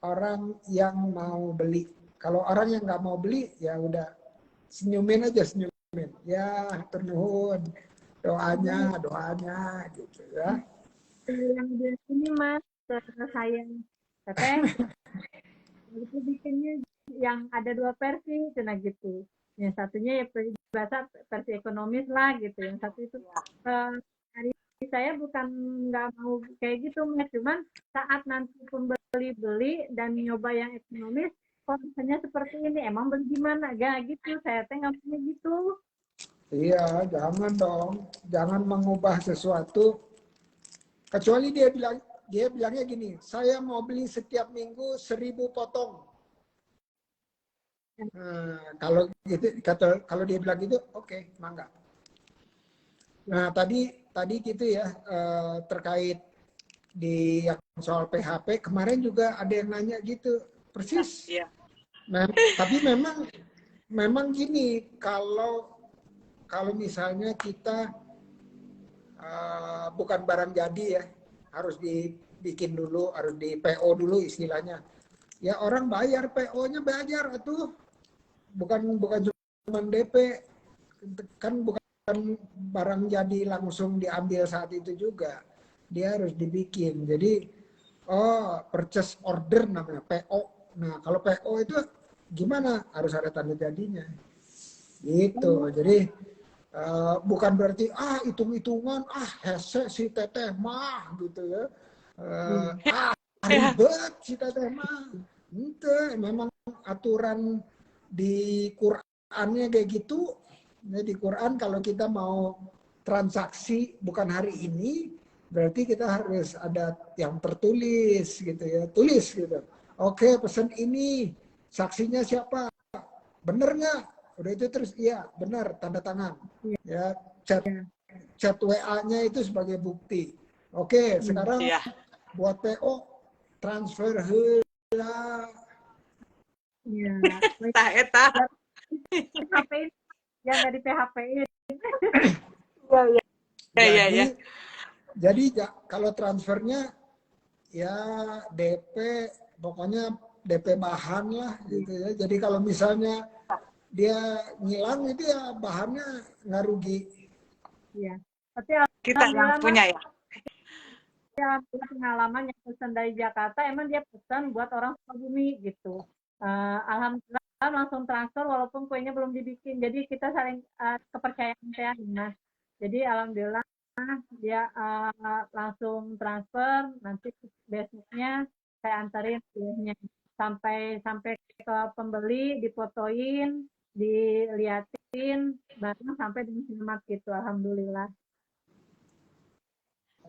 orang yang mau beli. Kalau orang yang nggak mau beli, ya udah senyumin aja senyumin. Ya, ternuhun doanya gitu ya. Yang dia ini Mas ke saya, Teteh, itu bikinnya yang ada dua versi, cina gitu. Yang satunya ya bahasa versi ekonomis lah gitu. Yang satu itu hari saya bukan nggak mau kayak gitu Mas, cuman saat nanti pembeli beli dan nyoba yang ekonomis, kok rasanya seperti ini, emang beli gimana? Gak gitu, saya teh nggak punya gitu. Iya, jangan dong. Jangan mengubah sesuatu kecuali dia bilangnya gini, saya mau beli setiap minggu 1.000 potong. Kalau gitu, kalau dia bilang gitu, oke, mangga. Nah, tadi gitu ya, terkait di yang soal PHP, kemarin juga ada yang nanya gitu, persis. Iya. Nah, tapi memang gini, kalau misalnya kita bukan barang jadi ya, harus dibikin dulu, harus di PO dulu istilahnya. Ya orang bayar PO-nya bayar tuh, bukan cuma DP, kan bukan barang jadi langsung diambil saat itu juga. Dia harus dibikin. Jadi purchase order namanya PO. Nah, kalau PO itu gimana? Harus ada tanda jadinya. Gitu. Jadi bukan berarti hitung-hitungan hese si teteh mah gitu ya. Ribet si teteh mah. Itu memang aturan di Qur'annya kayak gitu. Nah, di Quran kalau kita mau transaksi bukan hari ini, berarti kita harus ada yang tertulis gitu ya, tulis gitu. Oke, pesan ini, saksinya siapa? Bener nggak? Udah itu terus iya, benar, tanda tangan. Ya, chat WA-nya itu sebagai bukti. Oke, sekarang Iya. buat PO transfer heula. Iya. Tah eta. PHP-in, yang nggak di PHP-in. Iya, iya. Iya, iya. Jadi kalau transfernya ya DP, pokoknya DP bahan lah gitu ya. Jadi kalau misalnya dia ngilang itu ya bahannya nggak rugi. Iya. Tapi Kita yang alhamdulillah Mas, punya ya. alhamdulillah pengalaman yang pesan dari Jakarta, emang dia pesan buat orang Sukabumi gitu. Alhamdulillah langsung transfer walaupun kuenya belum dibikin. Jadi kita saling kepercayaan saya, Mas. Jadi alhamdulillah dia langsung transfer, nanti besoknya saya antarin kuenya sampai ke pembeli, difotoin, diliatin, baru sampai di selamat gitu. Alhamdulillah.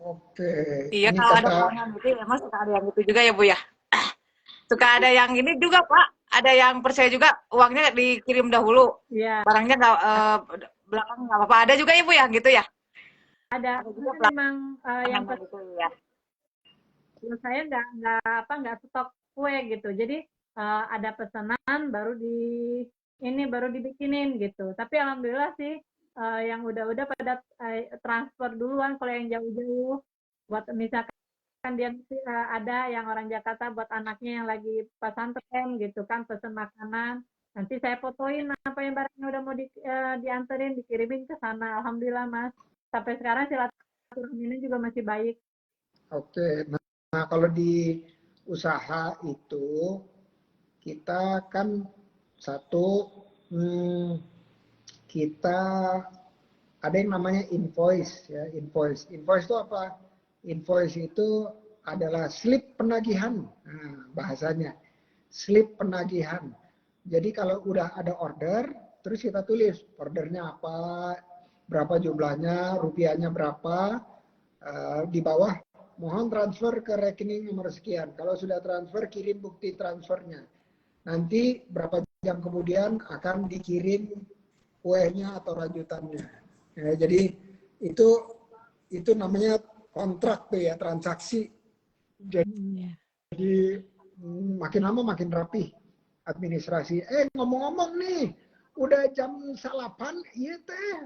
Oke, Iya, ini kalau ada kata pelanggan gitu emang suka ada yang gitu juga ya Bu ya. Suka ada yang ini juga Pak, ada yang percaya juga uangnya dikirim dahulu, Iya, barangnya nggak belakang nggak apa-apa. Ada juga ya Bu ya, gitu ya. ada. Ada juga Karena memang yang pelanggan gitu ya. pesan saya nggak stok kue gitu. Jadi ada pesanan baru dibikinin gitu. Tapi alhamdulillah sih yang udah pada transfer duluan kalau yang jauh-jauh buat misalkan dia ada yang orang Jakarta buat anaknya yang lagi pesantren gitu kan pesen makanan. Nanti saya fotoin apa yang barangnya udah mau dianterin, dikirimin ke sana. Alhamdulillah Mas. Sampai sekarang silaturahminya juga masih baik. oke. Nah, kalau di usaha itu kita kan satu kita ada yang namanya invoice ya, invoice. Invoice itu apa? Invoice itu adalah slip penagihan. Nah, bahasanya slip penagihan. Jadi kalau udah ada order, terus kita tulis ordernya apa, berapa jumlahnya, rupiahnya berapa, di bawah mohon transfer ke rekening nomor sekian. Kalau sudah transfer, kirim bukti transfernya. Nanti berapa jam kemudian akan dikirim kue-nya atau rajutannya. Ya, jadi itu namanya kontrak tuh ya, transaksi. Jadi makin lama makin rapi administrasi. Ngomong-ngomong nih, udah jam 8, iya teh.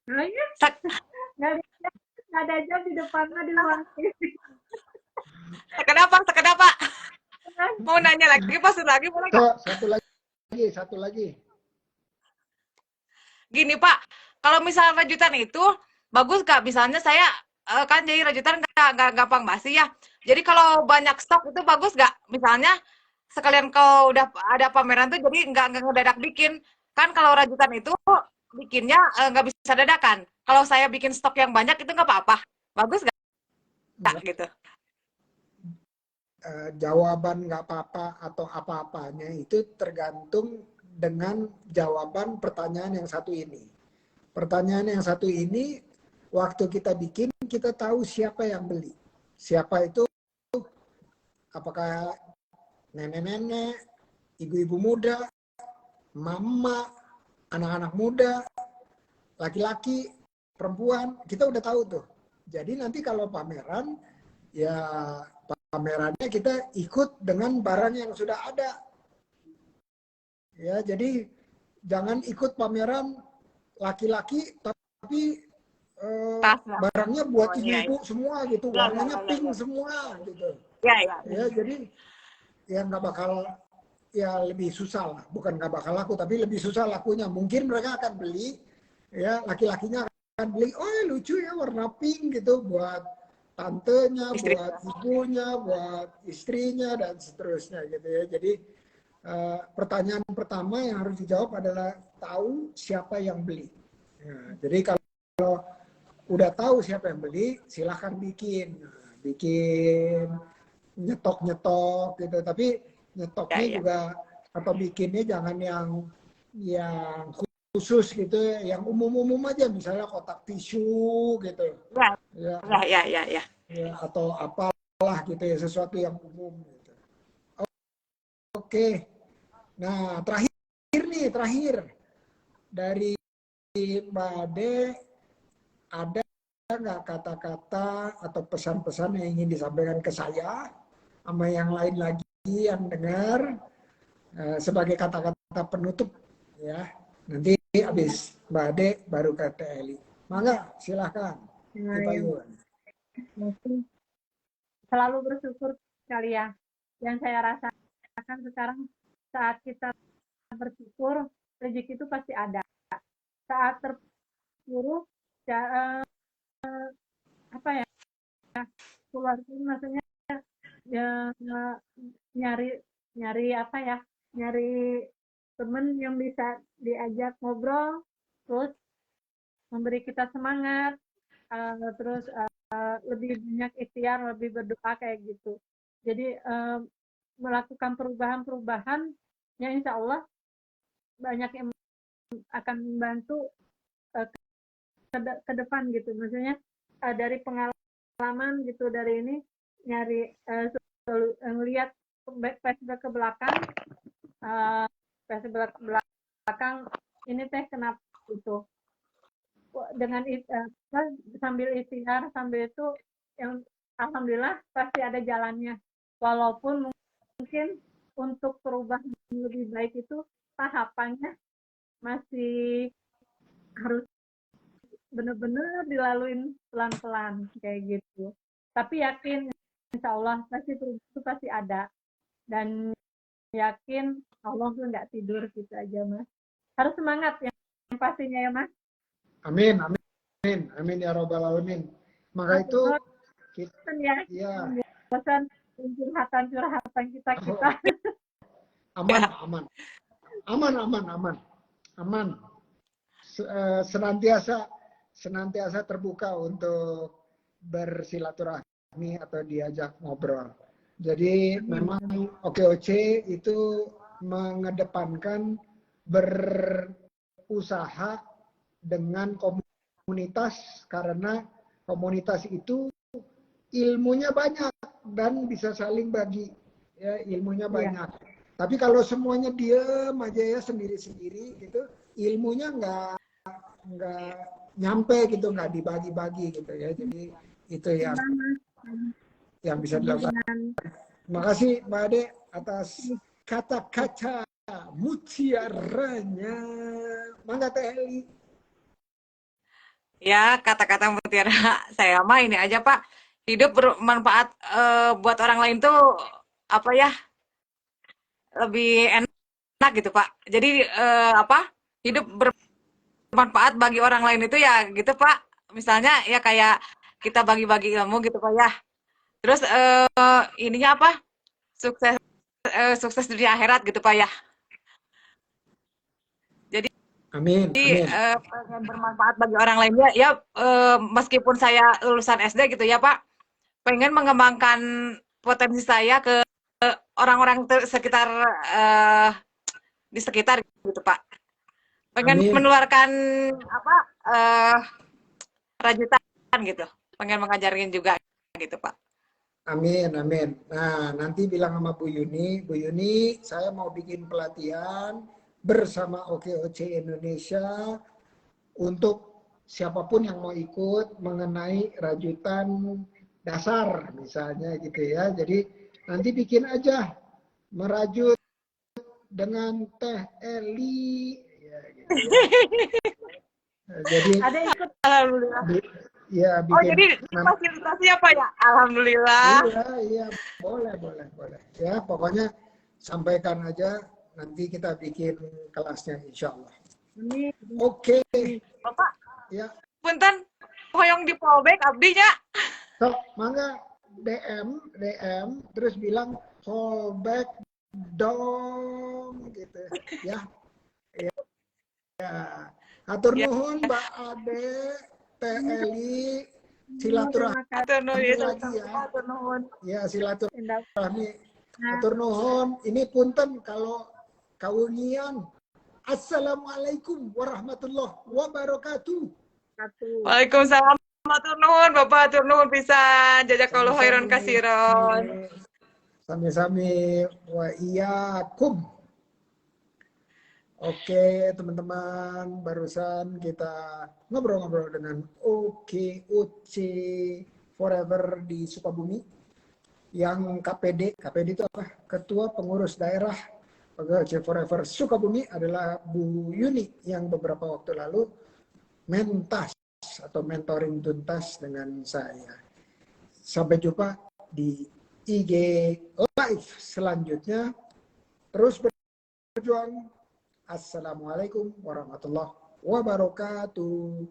Nah, iya, nggak ada jam di depannya di luar. Kenapa? Mau nanya lagi, pas lagi boleh nggak? Satu lagi. Gini Pak, kalau misalnya rajutan itu bagus nggak? Misalnya saya kan jadi rajutan nggak gampang basi ya. Jadi kalau banyak stok itu bagus nggak? Misalnya sekalian kalau udah ada pameran tuh jadi nggak ngedadak bikin. Kan kalau rajutan itu bikinnya nggak bisa dadakan. Kalau saya bikin stok yang banyak itu nggak apa-apa. Bagus nggak gitu? Jawaban nggak apa-apa atau apa-apanya itu tergantung dengan jawaban pertanyaan yang satu ini. Pertanyaan yang satu ini, waktu kita bikin, kita tahu siapa yang beli. Siapa itu, apakah nenek-nenek, ibu-ibu muda, mama, anak-anak muda, laki-laki, perempuan, kita udah tahu tuh. Jadi nanti kalau pameran, ya pamerannya kita ikut dengan barang yang sudah ada. Ya, jadi jangan ikut pameran laki-laki tapi barangnya buat ibu-ibu semua gitu, warnanya pink semua gitu. Ya, jadi ya nggak bakal, ya lebih susah lah, bukan nggak bakal laku tapi lebih susah lakunya. Mungkin mereka akan beli, ya laki-lakinya akan beli, oh lucu ya warna pink gitu buat tantenya, buat ibunya, buat istrinya dan seterusnya gitu ya. Jadi pertanyaan pertama yang harus dijawab adalah tahu siapa yang beli. Ya, jadi kalau udah tahu siapa yang beli, silahkan bikin nyetok gitu. Tapi nyetoknya juga atau bikinnya jangan yang khusus gitu, yang umum-umum aja, misalnya kotak tisu gitu. Ya. Atau apalah gitu ya, sesuatu yang umum gitu. Oke. Nah, terakhir dari Mbak Ade, ada nggak kata-kata atau pesan-pesan yang ingin disampaikan ke saya sama yang lain lagi yang dengar sebagai kata-kata penutup ya? Nanti habis Mbak Ade baru ke Teh Eli. Mangga, silahkan. Selalu bersyukur sekali ya. Yang saya rasakan sekarang, saat kita bersyukur, rezeki itu pasti ada. Saat terpuruk, keluar itu maksudnya nyari temen yang bisa diajak ngobrol, terus memberi kita semangat, terus lebih banyak ikhtiar, lebih berdoa kayak gitu. Jadi melakukan perubahan-perubahan yang insya Allah banyak yang akan membantu ke depan gitu. Maksudnya dari pengalaman gitu, dari ini nyari ngelihat flashback ke belakang, ini teh kenapa itu, dengan sambil ikhtiar, sambil itu yang alhamdulillah pasti ada jalannya. Walaupun mungkin untuk perubahan lebih baik itu tahapannya masih harus benar-benar dilaluin pelan-pelan kayak gitu. Tapi yakin insya Allah pasti perubahan itu pasti ada, dan yakin Allah tuh nggak tidur gitu aja Mas. Harus semangat yang pastinya ya Mas. Amin ya robbal alamin. Maka itu kita ya bosan curhatan kita. Aman. Senantiasa terbuka untuk bersilaturahmi atau diajak ngobrol. Jadi memang OKOC itu mengedepankan berusaha dengan komunitas, karena komunitas itu ilmunya banyak dan bisa saling bagi, ya ilmunya banyak. Tapi kalau semuanya diam aja ya sendiri-sendiri gitu, ilmunya nggak nyampe gitu, nggak dibagi-bagi gitu ya. Jadi itu yang bisa dilakukan. Terima kasih Mbak Ade atas kata-kata mutiaranya. Mangga Teh Eli. Ya, kata-kata mutiara saya mah ini aja Pak. Hidup bermanfaat buat orang lain tuh apa ya? Lebih enak gitu Pak. Jadi apa? Hidup bermanfaat bagi orang lain itu ya gitu Pak. Misalnya ya kayak kita bagi-bagi ilmu gitu Pak ya. Terus ininya apa? Sukses sukses dunia akhirat gitu Pak ya. Jadi Amin, amin. pengen bermanfaat bagi orang lainnya ya meskipun saya lulusan SD gitu ya Pak, pengen mengembangkan potensi saya ke orang-orang sekitar di sekitar gitu Pak. Pengen Amin. menularkan apa rajutan gitu. Pengen mengajarin juga gitu Pak. Amin, amin. Nah, nanti bilang sama Bu Yuni, saya mau bikin pelatihan bersama OKOC Indonesia untuk siapapun yang mau ikut mengenai rajutan dasar misalnya gitu ya. Jadi nanti bikin aja merajut dengan Teh Eli ya, gitu ya. Jadi Ada ikut Alhamdulillah. ya Oh bikin jadi fasilitasi apa ya? Alhamdulillah. iya boleh ya, pokoknya sampaikan aja, nanti kita bikin kelasnya insya Allah. ini Oke. Bapak, Ya, punten hoyong di fallback abdinya. so mangga DM terus bilang fallback dong gitu ya. Atur nuhun Mbak Ade, Teh Eli, silaturahmi Atur nuhun, lagi ya. atur nuhun. Ya, silaturahmi. Nah, Atur nuhun. Ini punten kalau kaunian. Assalamualaikum warahmatullahi wabarakatuh. satu. Waalaikumsalam. Atur nuhun, Bapak atur nuhun pisan. Jazakallahu khairan Sami-sami. kasiron. Sami-sami wa iyyakum. Oke, teman-teman, barusan kita ngobrol-ngobrol dengan OKOC Forever di Sukabumi. Yang KPD itu apa? Ketua Pengurus Daerah OKOC Forever Sukabumi adalah Bu Yuni yang beberapa waktu lalu mentas atau mentoring tuntas dengan saya. Sampai jumpa di IG Live selanjutnya. Terus berjuang. Assalamualaikum warahmatullahi wabarakatuh.